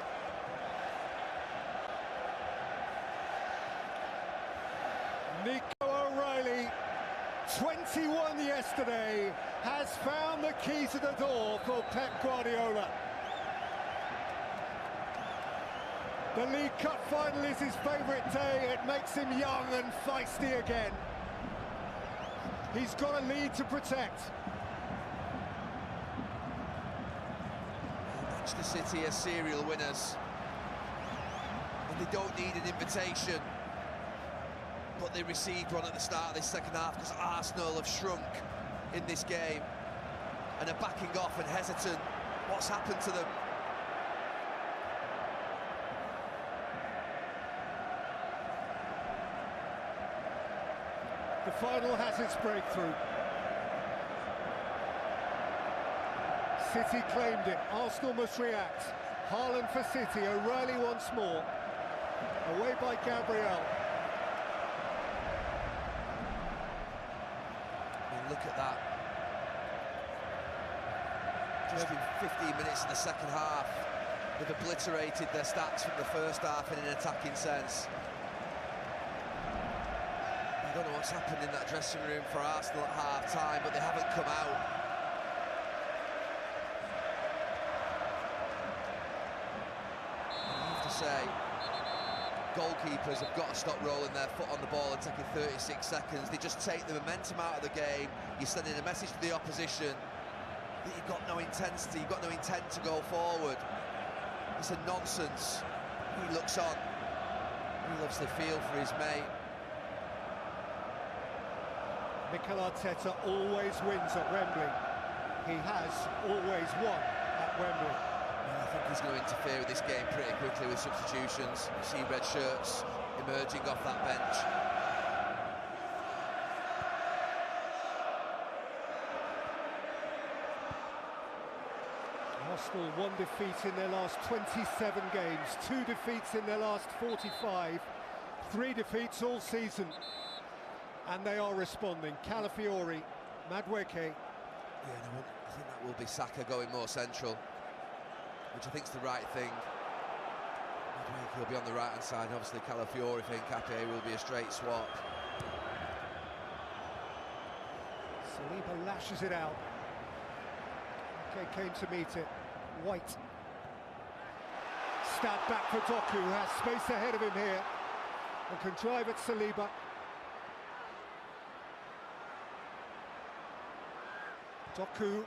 Nico O'Reilly, 21 yesterday, has found the key to the door for Pep Guardiola. The League Cup final is his favourite day. It makes him young and feisty again. He's got a lead to protect. Manchester City are serial winners, and they don't need an invitation, but they received one at the start of this second half because Arsenal have shrunk in this game and are backing off and hesitant. What's happened to them? The final has its breakthrough. City claimed it. Arsenal must react. Haaland for City. O'Reilly once more. Away by Gabriel. I mean, look at that. Just in 15 minutes of the second half, they've obliterated their stats from the first half in an attacking sense. I don't know what's happened in that dressing room for Arsenal at half-time, but they haven't come out. I have to say, goalkeepers have got to stop rolling their foot on the ball and taking 36 seconds. They just take the momentum out of the game. You're sending a message to the opposition that you've got no intensity, you've got no intent to go forward. It's a nonsense. He looks on. He loves the feel for his mate. Mikel Arteta always wins at Wembley. He has always won at Wembley. I think he's going to interfere with this game pretty quickly with substitutions. You see red shirts emerging off that bench. Arsenal 1 defeat in their last 27 games, 2 defeats in their last 45, 3 defeats all season, and they are responding. Calafiori, Madueke. Yeah, no, I think that will be Saka going more central, which I think is the right thing. Madueke will be on the right-hand side. Obviously, Calafiori for Nkapie will be a straight swap. Saliba lashes it out. Okay, came to meet it. White. Stab back for Doku, who has space ahead of him here and can drive at Saliba. Doku.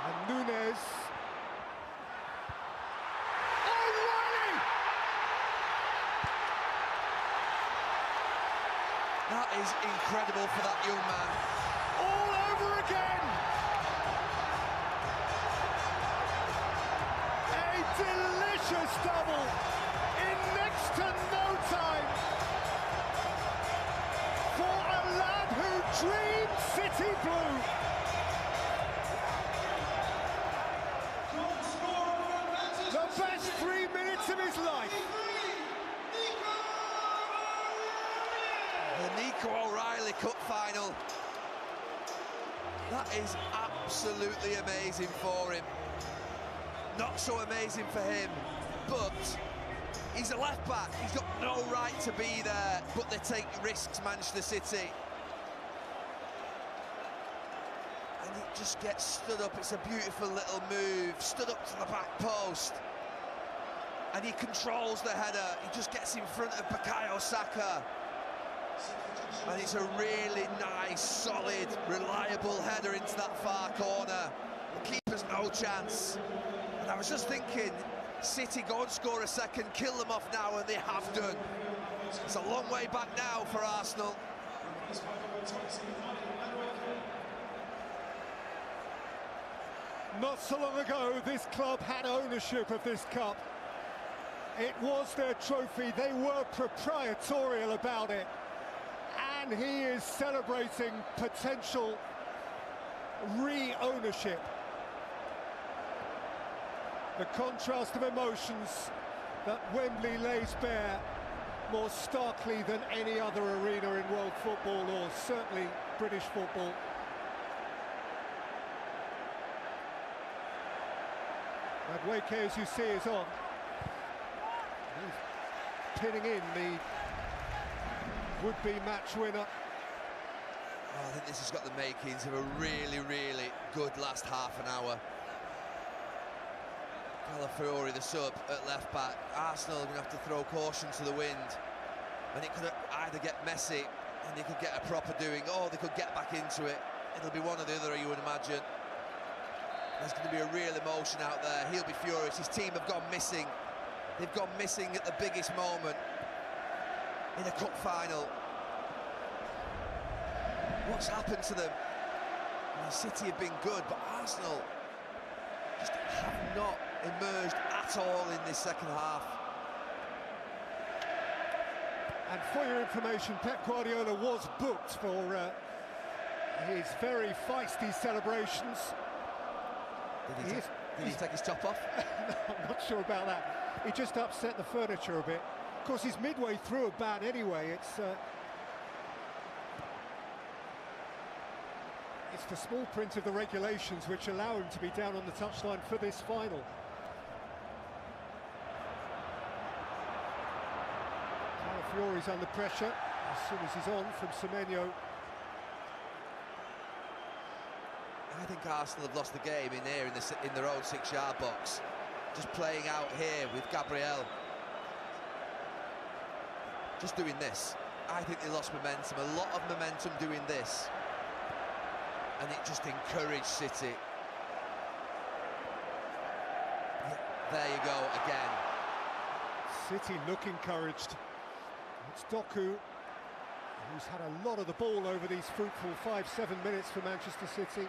And Nunes. O'Reilly! That is incredible for that young man. All over again! A delicious double in next to no time for a lad who dreamed City blue. The best 3 minutes of his life. The Nico O'Reilly Cup final. That is absolutely amazing for him. Not so amazing for him, but he's a left back. He's got no right to be there, but they take risks, Manchester City. And he just gets stood up. It's a beautiful little move. Stood up to the back post. And he controls the header. He just gets in front of Bukayo Saka. And it's a really nice, solid, reliable header into that far corner. The keeper's no chance. And I was just thinking, City go and score a second, kill them off now, and they have done. It's a long way back now for Arsenal. Not so long ago, this club had ownership of this cup. It was their trophy. They were proprietorial about it. And he is celebrating potential re-ownership. The contrast of emotions that Wembley lays bare more starkly than any other arena in world football, or certainly British football. Madueke, as you see, is on. He's pinning in the would-be match winner. Oh, I think this has got the makings of a really, really good last half an hour. Calafiori, the sub at left back. Arsenal are going to have to throw caution to the wind. And it could either get messy and they could get a proper doing, or they could get back into it. It'll be one or the other, you would imagine. There's going to be a real emotion out there. He'll be furious. His team have gone missing. They've gone missing at the biggest moment in a cup final. What's happened to them? I mean, City have been good, but Arsenal just have not emerged at all in this second half. And for your information, Pep Guardiola was booked for his very feisty celebrations. Did he take his top off? No, I'm not sure about that. He just upset the furniture a bit. Of course, he's midway through a ban anyway. It's the small print of the regulations which allow him to be down on the touchline for this final. Calafiori's under pressure as soon as he's on from Semenyo. I think Arsenal have lost the game in here in their own 6-yard box. Just playing out here with Gabriel. Just doing this. I think they lost momentum, a lot of momentum doing this. And it just encouraged City. Yeah, there you go again. City look encouraged. It's Doku, who's had a lot of the ball over these fruitful 5-7 minutes for Manchester City.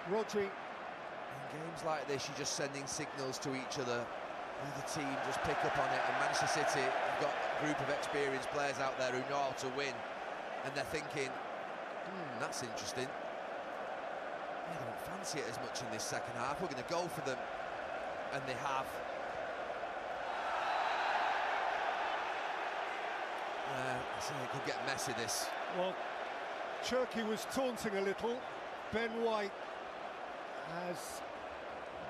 Rodri. In games like this, you're just sending signals to each other. The team just pick up on it, and Manchester City have got a group of experienced players out there who know how to win, and they're thinking, that's interesting. We don't fancy it as much in this second half. We're going to go for them. and they have. I think it could get messy, this. Well, Cherki was taunting a little. Ben White has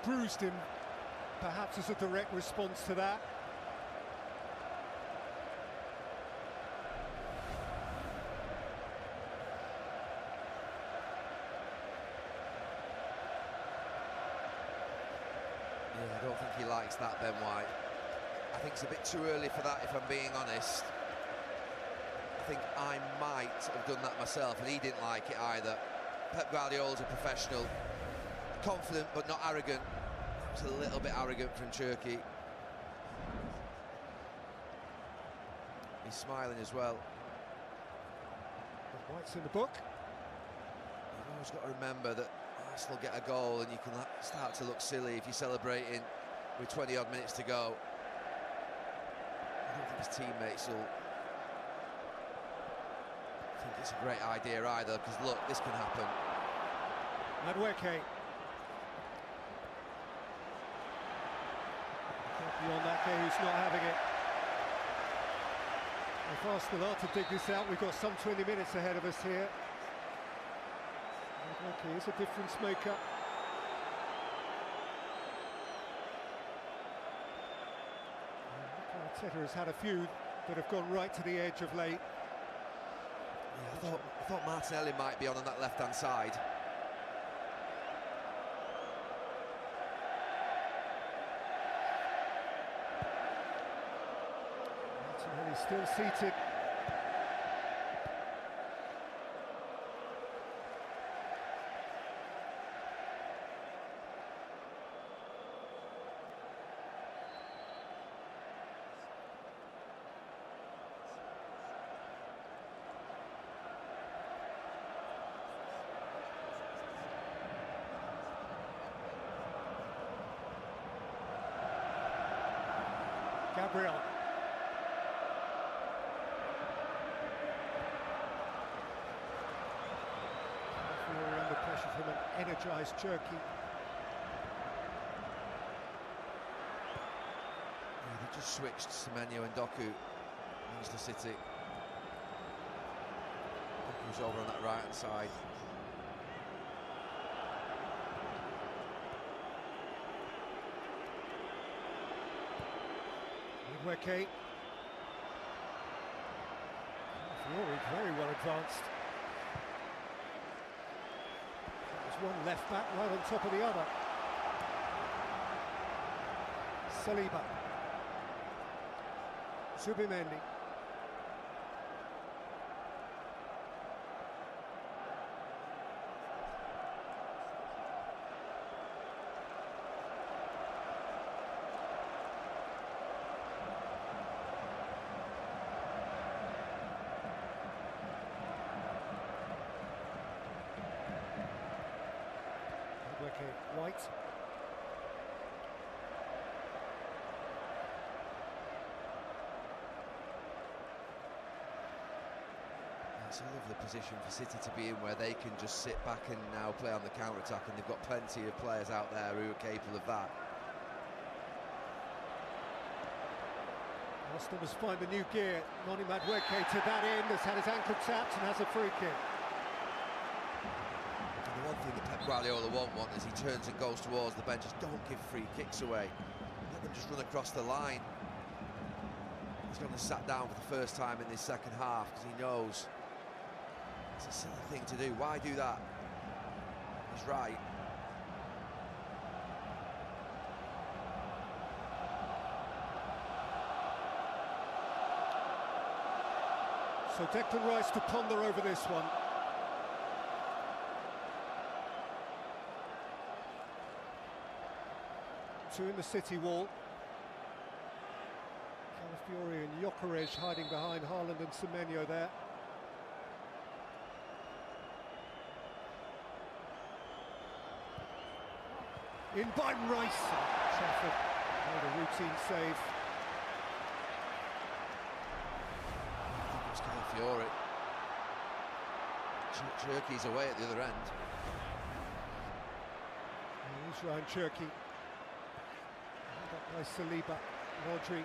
bruised him, perhaps as a direct response to that. Yeah, I don't think he likes that, Ben White. I think it's a bit too early for that, if I'm being honest. I think I might have done that myself, and he didn't like it either. Pep Guardiola's a professional, confident but not arrogant. It was a little bit arrogant from Cherki. He's smiling as well. White's in the book. You've always got to remember that Arsenal get a goal and you can start to look silly if you're celebrating with 20-odd minutes to go. I don't think his teammates will think it's a great idea either, because look, this can happen. Madueke. Beyond that, who's not having it. If Arsenal are to dig this out, we've got some 20 minutes ahead of us here. Madueke is a difference maker. Arteta has had a few that have gone right to the edge of late. Yeah, I thought Martinelli might be on that left-hand side. Martinelli still seated. Gabriel. Under pressure from an energised Cherki. Yeah, they just switched Semenyo and Doku. Manchester City. Doku's over on that right-hand side. Madueke. Fury very well advanced. There's one left back right on top of the other. Saliba. Zubimendi. White. It's a lovely position for City to be in, where they can just sit back and now play on the counter-attack, and they've got plenty of players out there who are capable of that. Arsenal must find a new gear. Noni Madueke to that end has had his ankle tapped and has a free kick. And the one thing that Pep Guardiola won't want as he turns and goes towards the bench is don't give free kicks away. Let them just run across the line. He's gone and sat down for the first time in this second half because he knows it's a silly thing to do. Why do that? He's right. So Declan Rice to ponder over this one. Two in the City wall. Calafiori and Gyökeres hiding behind Haaland and Semenyo there. In by Rice. Trafford made a routine save. Calafiori. Cherki's away at the other end. Here's Ryan Cherki. by Saliba. Rodri.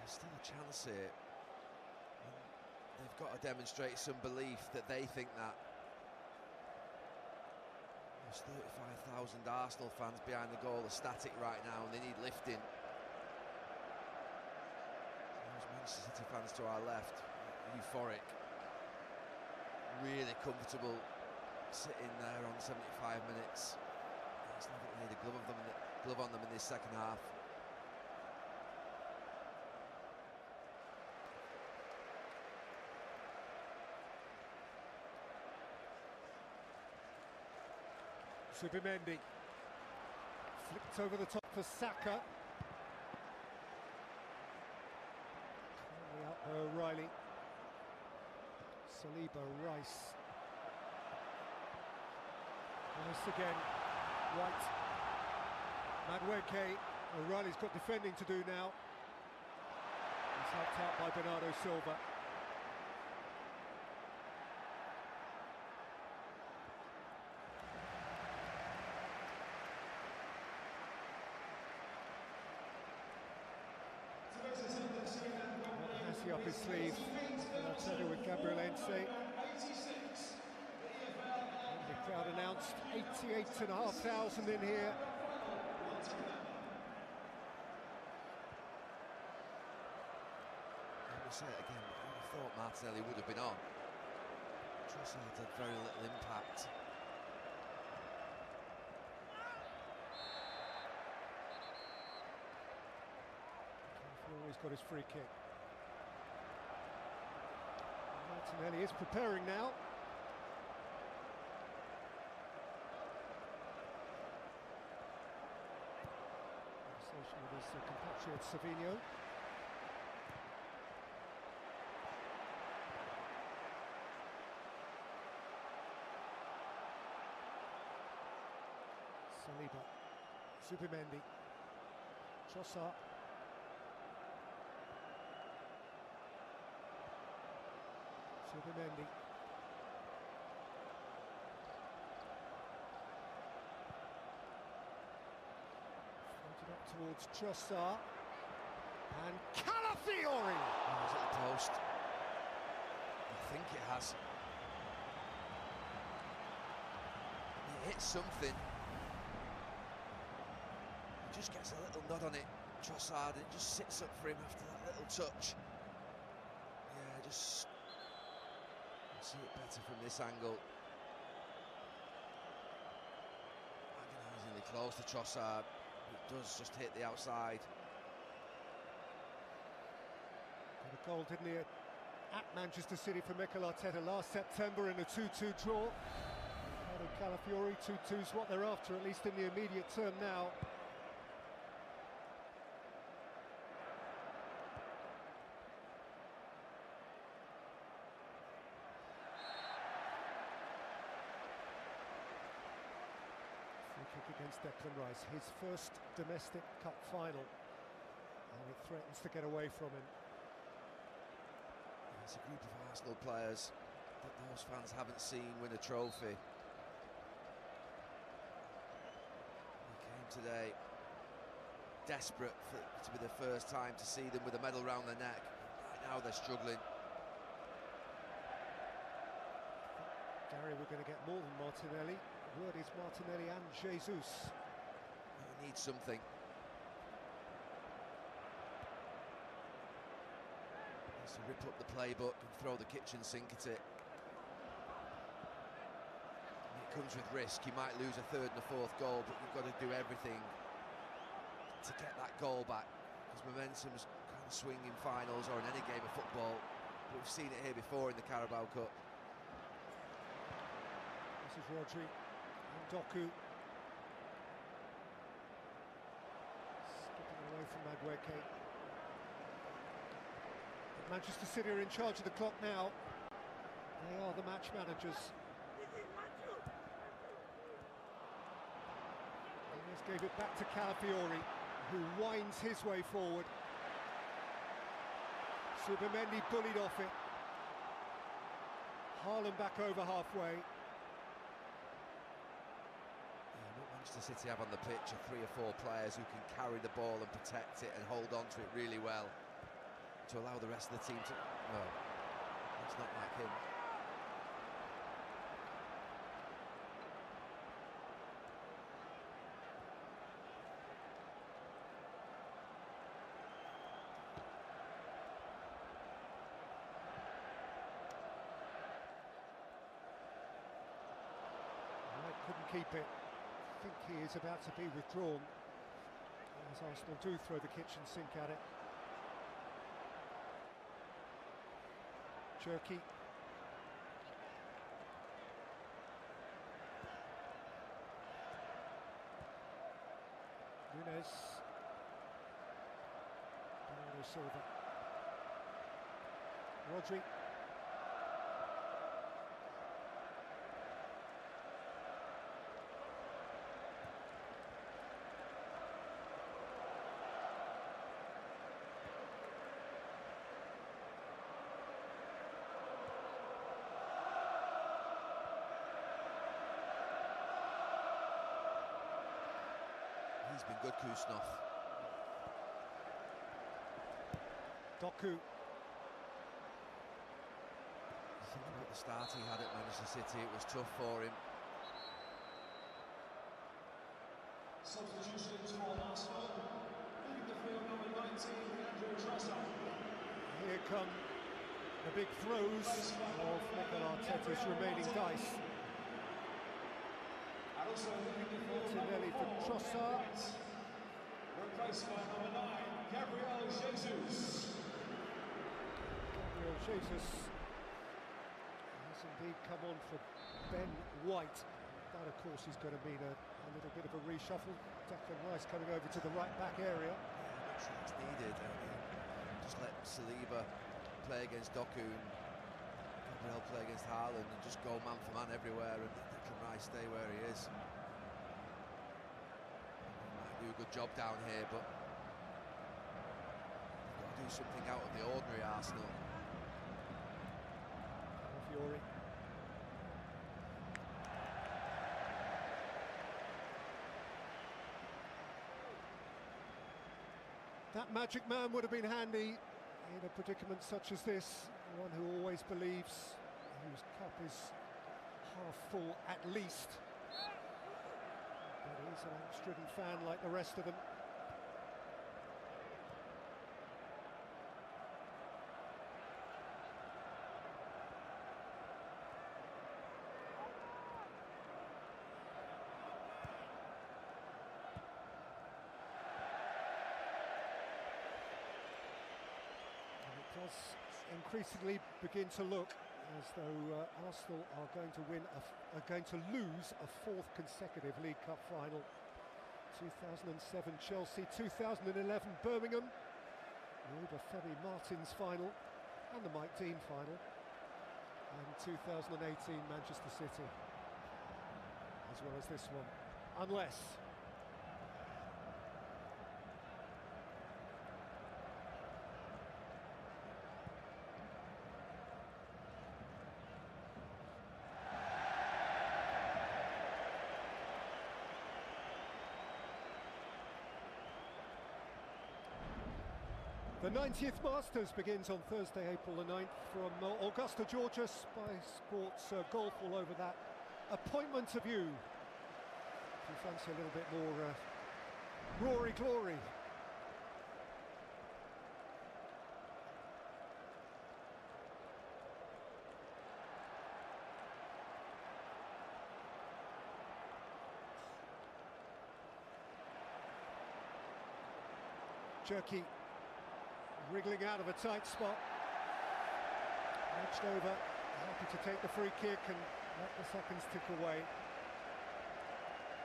There's still a chance here. And they've got to demonstrate some belief that they think that. There's 35,000 Arsenal fans behind the goal, are static right now, and they need lifting. Those Manchester City fans to our left, euphoric, really comfortable, sitting there on 75 minutes. It's not really the glove on them in this second half. Subimendi flicked over the top for Saka. Currently out by O'Reilly. Saliba, Rice. Rice again. White. Madueke. O'Reilly's got defending to do now. He's helped out by Bernardo Silva. Has he up his sleeve? I'll tell you with Gabriel Ense. The crowd announced 88,500 in here. Let me say it again, I thought Martinelli would have been on. Trossard had very little impact. He's got his free kick. Martinelli is preparing now. Conversation with his compatriot Savinho. Saliba. Subimendi. Trossard. Subimendi. Floated up towards Trossard. And Calafiori! Oh, is it the post? I think it has. It hits something. He just gets a little nod on it, Trossard, and it just sits up for him after that little touch. Yeah, just see it better from this angle. Agonisingly close to Trossard. It does just hit the outside. Got a goal, didn't he, at Manchester City for Mikel Arteta last September in a 2-2 draw. Calafiori, 2-2's what they're after, at least in the immediate term now. Free kick against Declan Rice, his first domestic cup final, and it threatens to get away from him. There's a group of Arsenal players that those fans haven't seen win a trophy. They came today desperate for it to be the first time to see them with a medal round their neck. Right now they're struggling. Gary, we're going to get more than Martinelli. The word is Martinelli and Jesus. He needs something. Needs to rip up the playbook and throw the kitchen sink at it. And it comes with risk. You might lose a third and a fourth goal, but you've got to do everything to get that goal back, because momentum's kind of swing in finals or in any game of football. But we've seen it here before in the Carabao Cup. This is Rodri and Doku. Skipping away from Madueke. But Manchester City are in charge of the clock now. They are the match managers. Ines gave it back to Calafiori, who winds his way forward. Subimendi bullied off it. Haaland back over halfway. What Manchester City have on the pitch are 3 or 4 players who can carry the ball and protect it and hold on to it really well, to allow the rest of the team to... Well, it's not like him. Couldn't keep it. I think he is about to be withdrawn, as Arsenal do throw the kitchen sink at it. Cherki. Nunez. Bernardo Silva. Rodri. He's been good, Kusnov. Doku. Think about the start he had at Manchester City, it was tough for him. Substitutions for Arsenal. Leaving the field, number 19, Andrew Trossard. Here come the big throws of Mikel Arteta's remaining dice. And also leaving the field, Martinelli for Trossard. replaced by number 9, Gabriel Jesus. Gabriel Jesus has indeed come on for Ben White. That, of course, is going to mean a little bit of a reshuffle. Declan Rice coming over to the right-back area. Yeah, it's needed. Just let Saliba play against Doku and Gabriel play against Haaland and just go man for man everywhere, and Declan Rice stay where he is. Might do a good job down here, but they've got to do something out of the ordinary, Arsenal. Fiori. That magic man would have been handy in a predicament such as this. One who always believes, whose cup is half full at least. But he's an angst-ridden fan like the rest of them. Does increasingly begin to look as though Arsenal are going to lose a 4th consecutive League Cup final. 2007 Chelsea, 2011 Birmingham, the Femi Martins final, and the Mike Dean final, and 2018 Manchester City, as well as this one, unless The 90th Masters begins on Thursday, April the 9th from Augusta, Georgia. Sky Sports Golf all over that. Appointment of you. If you fancy a little bit more Rory glory. Jerky wriggling out of a tight spot, edged over, happy to take the free kick and let the seconds tick away.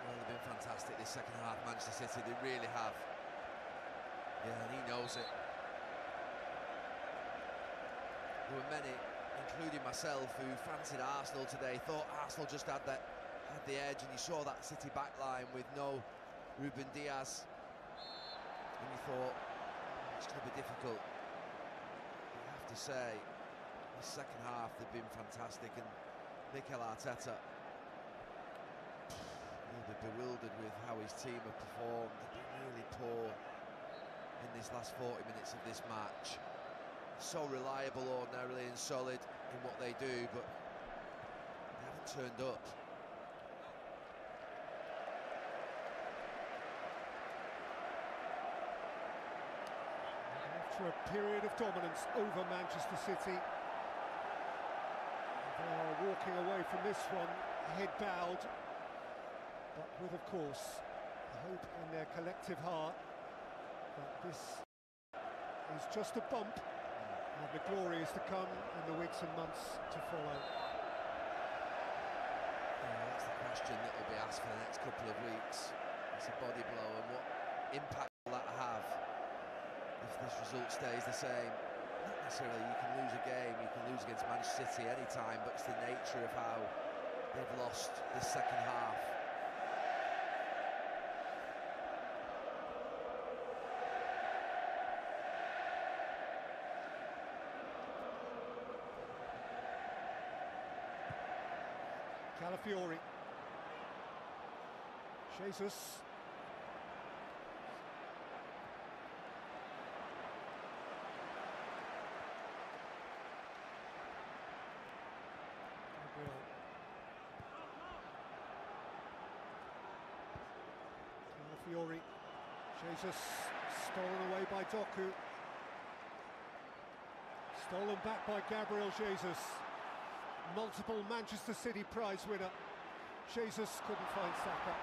Well, they've been fantastic this second half, Manchester City, they really have. Yeah, and he knows it. There were many, including myself, who fancied Arsenal today, thought Arsenal just had the edge, and you saw that City back line with no Ruben Diaz. And you thought, it's going to be difficult. But you have to say, the second half they've been fantastic, and Mikel Arteta, he'll be bewildered with how his team have performed. They've been really poor in this last 40 minutes of this match. So reliable ordinarily and solid in what they do, but they haven't turned up. After a period of dominance over Manchester City, they are walking away from this one, head bowed, but with, of course, hope in their collective heart that this is just a bump and the glory is to come in the weeks and months to follow. Yeah, that's the question that will be asked for the next couple of weeks. It's a body blow, and what impact will that have if this result stays the same? Not necessarily you can lose a game, you can lose against Manchester City any time, but it's the nature of how they've lost this second half. Calafiori, Jesus, Calafiori, Jesus, stolen away by Doku, stolen back by Gabriel Jesus. Multiple Manchester City prize winner. Jesus couldn't find Saka.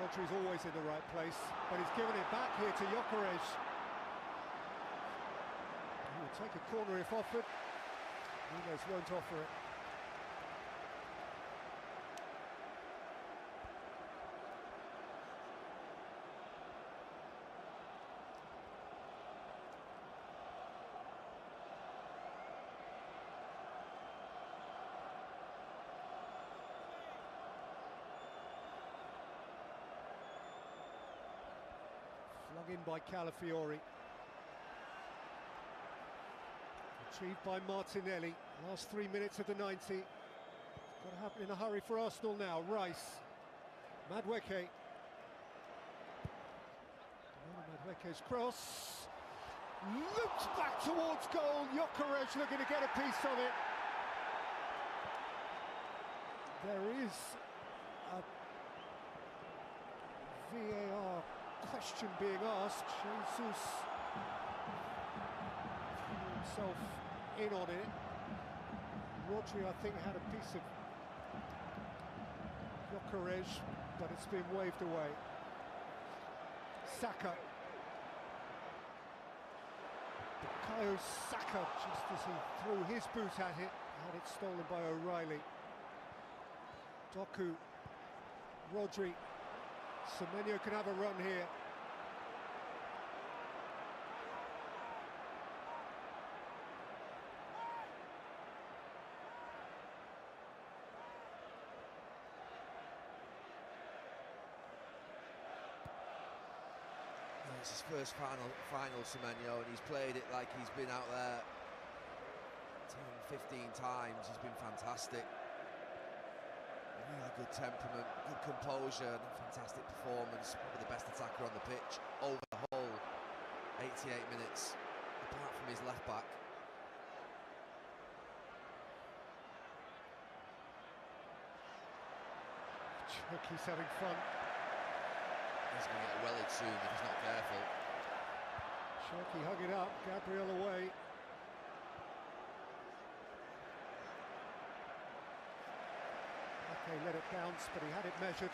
Rodri's always in the right place, but he's given it back here to Gyökeres. He will take a corner if offered. Nunes won't offer it. Flung in by Calafiori. Achieved by Martinelli. Last 3 minutes of the 90. Got to happen in a hurry for Arsenal now. Rice. Madueke. Madueke's cross. Loops back towards goal. Gyökeres looking to get a piece of it. There is a VAR question being asked. Jesus threw himself in on it. Rodri, I think, had a piece of Gyökeres, but it's been waved away. Saka. Bukayo Saka, just as he threw his boot at it, had it stolen by O'Reilly. Doku, Rodri. Semenyo can have a run here. It's his first final Semenyo, and he's played it like he's been out there 10, 15 times. He's been fantastic. Really good temperament, good composure, and a fantastic performance. Probably the best attacker on the pitch over the whole 88 minutes. apart from his left back. Cherki's having fun. He's going to get wellied soon if he's not careful. Cherki hung it up, Gabriel away. Okay, let it bounce, but he had it measured.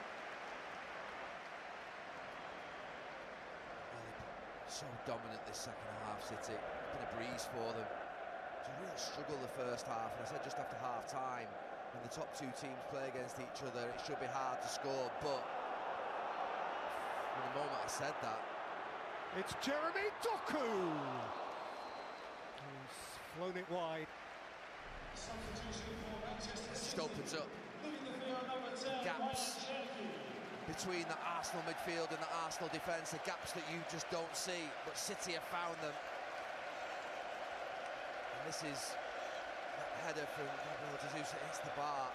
So dominant this second half, City. It's been a breeze for them. It's a real struggle the first half, and I said just after half time, when the top two teams play against each other, it should be hard to score, but from the moment I said that, it's Jeremy Doku! He's flown it wide. it just opens up gaps between the Arsenal midfield and the Arsenal defence, the gaps that you just don't see, but City have found them. And this is that header from Gabriel Jesus, it hits the bar.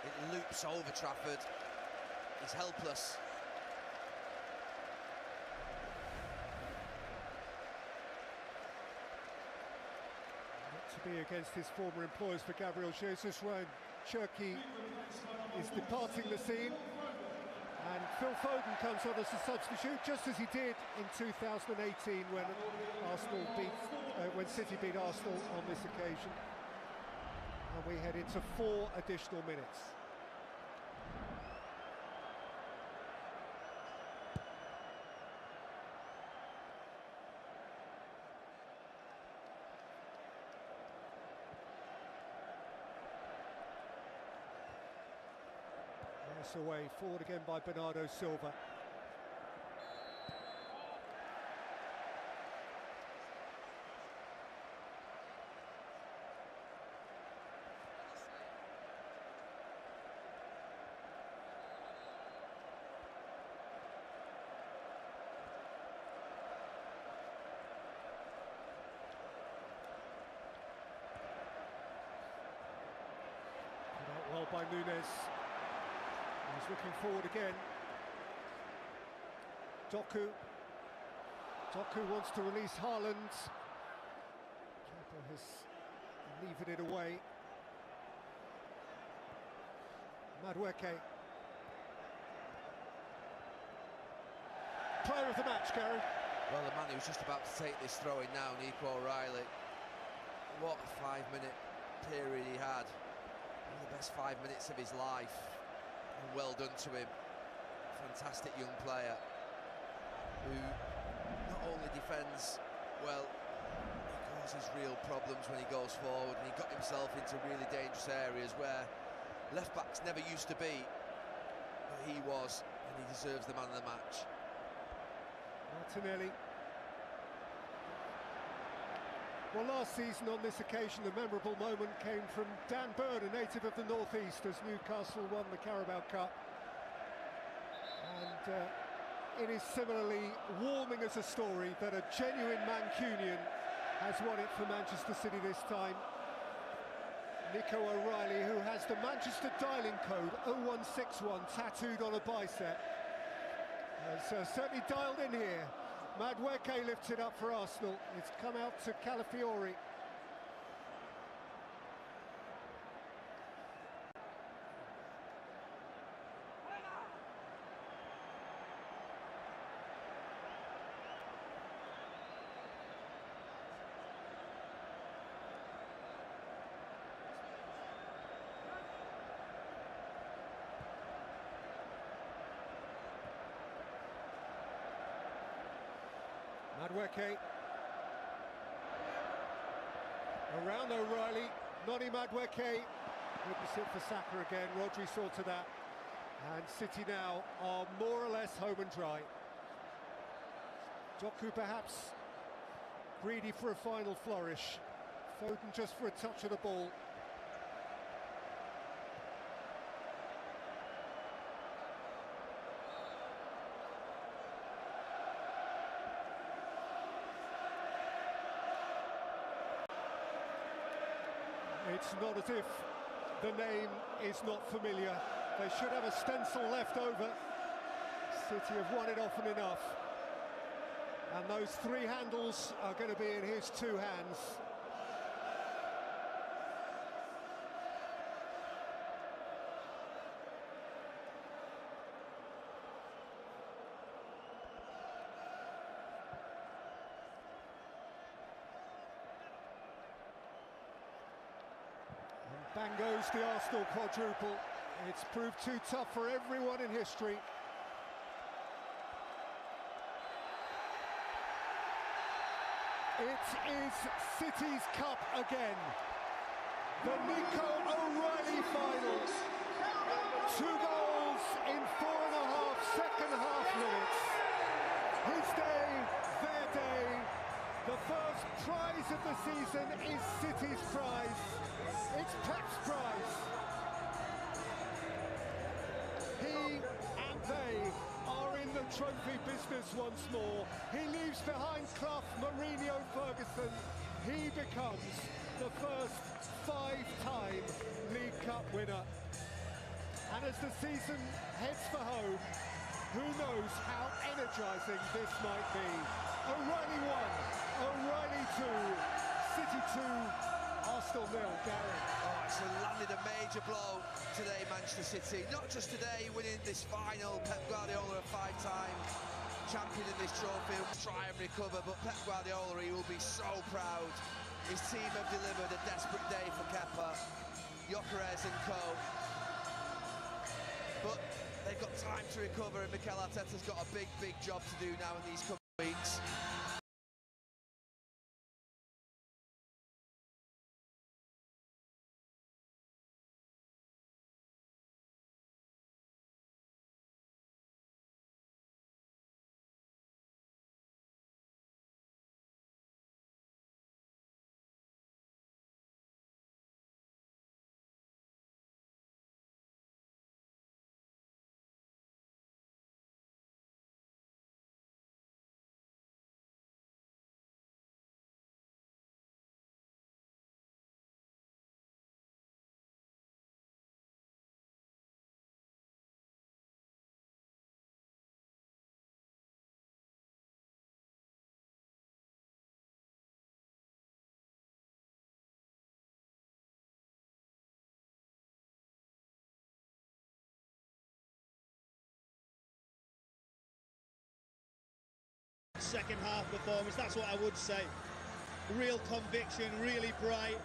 It loops over Trafford. He's helpless. Not to be against his former employers for Gabriel Jesus, when Cherki is departing the scene, and Phil Foden comes on as a substitute, just as he did in 2018 when when City beat Arsenal on this occasion. And we head into 4 additional minutes. Yes, away, forward again by Bernardo Silva. Put out well by Nunes. He's looking forward again. Doku wants to release Haaland. Keeper has levered it away. Madueke. Player of the match, Gary. Well, the man who's just about to take this throw-in now, Nico O'Reilly. What a 5-minute period he had. One of the best 5 minutes of his life. And well done to him. Fantastic young player who not only defends well, he causes real problems when he goes forward, and he got himself into really dangerous areas where left backs never used to be, but he was, and he deserves the man of the match. Martinelli. Well, last season on this occasion, the memorable moment came from Dan Burn, a native of the northeast, as Newcastle won the Carabao Cup. And it is similarly warming as a story that a genuine Mancunian has won it for Manchester City this time. Nico O'Reilly, who has the Manchester dialing code 0161 tattooed on a bicep, has certainly dialed in here. Madueke lifts it up for Arsenal. It's come out to Calafiori. Madueke. Around O'Reilly, Noni Madueke. Witness it for Saka again, Rodri saw to that. And City now are more or less home and dry. Doku perhaps greedy for a final flourish. Foden just for a touch of the ball. It's not as if the name is not familiar. They should have a stencil left over. City have won it often enough. And those three handles are going to be in his two hands. And bang goes the Arsenal quadruple. It's proved too tough for everyone in history. It is City's Cup again. The Nico O'Reilly final. 2 goals in 4.5 second-half minutes. His day, their day. The first prize of the season is City's prize. It's Pep's prize. He and they are in the trophy business once more. He leaves behind Clough, Mourinho, Ferguson. He becomes the first 5-time League Cup winner. And as the season heads for home, who knows how energising this might be. O'Reilly 1, O'Reilly 2, City 2, Arsenal 0, Gary. Oh, it's landed a major blow today, Manchester City. Not just today, winning this final. Pep Guardiola, a 5-time champion in this trophy, will try and recover, but Pep Guardiola, he will be so proud. His team have delivered a desperate day for Kepa, Gyökeres and co. But they've got time to recover, and Mikel Arteta's got a big, big job to do now in these couple of weeks. Second half performance, that's what I would say. Real conviction, really bright,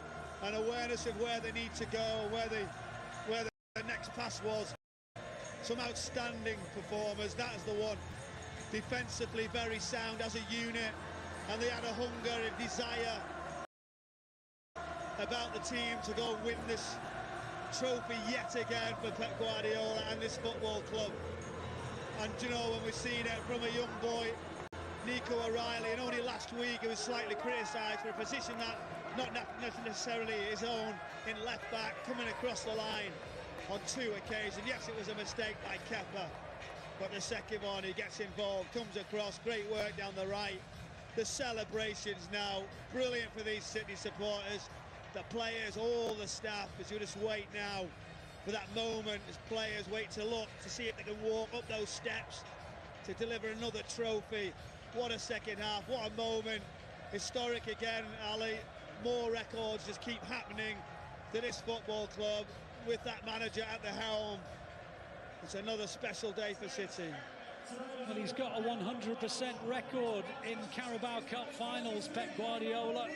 and awareness of where they need to go, where the next pass was. Some outstanding performers, that is the one. Defensively very sound as a unit, and they had a hunger and desire about the team to go win this trophy yet again for Pep Guardiola and this football club. And you know, when we've seen it from a young boy, Nico O'Reilly, and only last week he was slightly criticised for a position that not necessarily his own in left back, coming across the line on 2 occasions. Yes, it was a mistake by Kepa, but the second one he gets involved, comes across, great work down the right. The celebrations now, brilliant for these City supporters, the players, all the staff, as you just wait now for that moment as players wait to look to see if they can walk up those steps to deliver another trophy. What a second half, what a moment. Historic again, Ali. More records just keep happening to this football club with that manager at the helm. It's another special day for City. Well, he's got a 100% record in Carabao Cup finals, Pep Guardiola.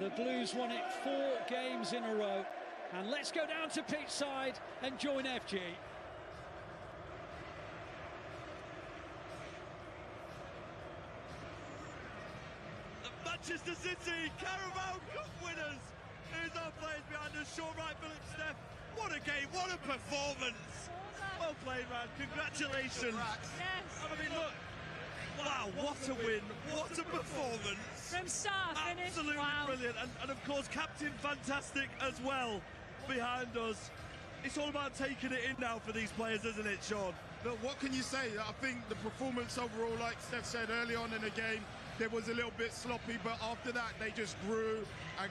The Blues won it 4 games in a row. And let's go down to pitch side and join FG. Manchester City, Carabao Cup winners. Here's our players behind us, Shaun Wright, Philip Steph. What a game, what a performance. Well played, man. Congratulations. Yes. I mean, look. Wow, what a win. What a performance. From start to finish. Absolutely brilliant. And of course, Captain Fantastic as well behind us. It's all about taking it in now for these players, isn't it, Sean? Look, what can you say? I think the performance overall, like Steph said early on in the game, it was a little bit sloppy, but after that they just grew and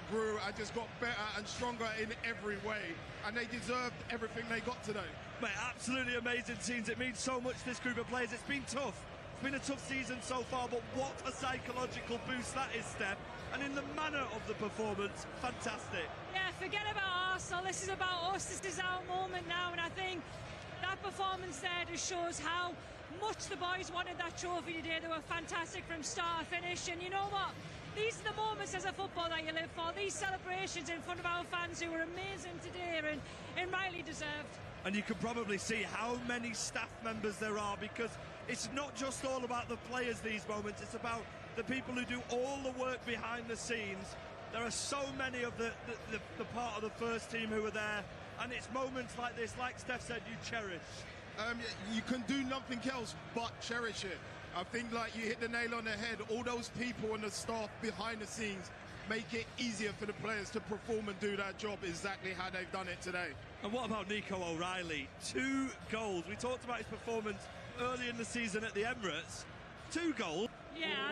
just got better and stronger in every way, and they deserved everything they got today. Mate, absolutely amazing teams. It means so much, this group of players. It's been tough. It's been a tough season so far, but what a psychological boost that is, Steph. And in the manner of the performance, fantastic. Yeah, forget about Arsenal. This is about us. This is our moment now. And I think that performance there just shows how much the boys wanted that trophy today. They were fantastic from start to finish. And you know what? These are the moments as a footballer that you live for. These celebrations in front of our fans who were amazing today and rightly deserved. And you can probably see how many staff members there are, because it's not just all about the players, these moments. It's about the people who do all the work behind the scenes. There are so many of the part of the first team who are there. And it's moments like this, like Steph said, you cherish. You can do nothing else but cherish it. I think, like, you hit the nail on the head. All those people and the staff behind the scenes make it easier for the players to perform and do that job exactly how they've done it today. And what about Nico O'Reilly? 2 goals. We talked about his performance early in the season at the Emirates. 2 goals. Yeah.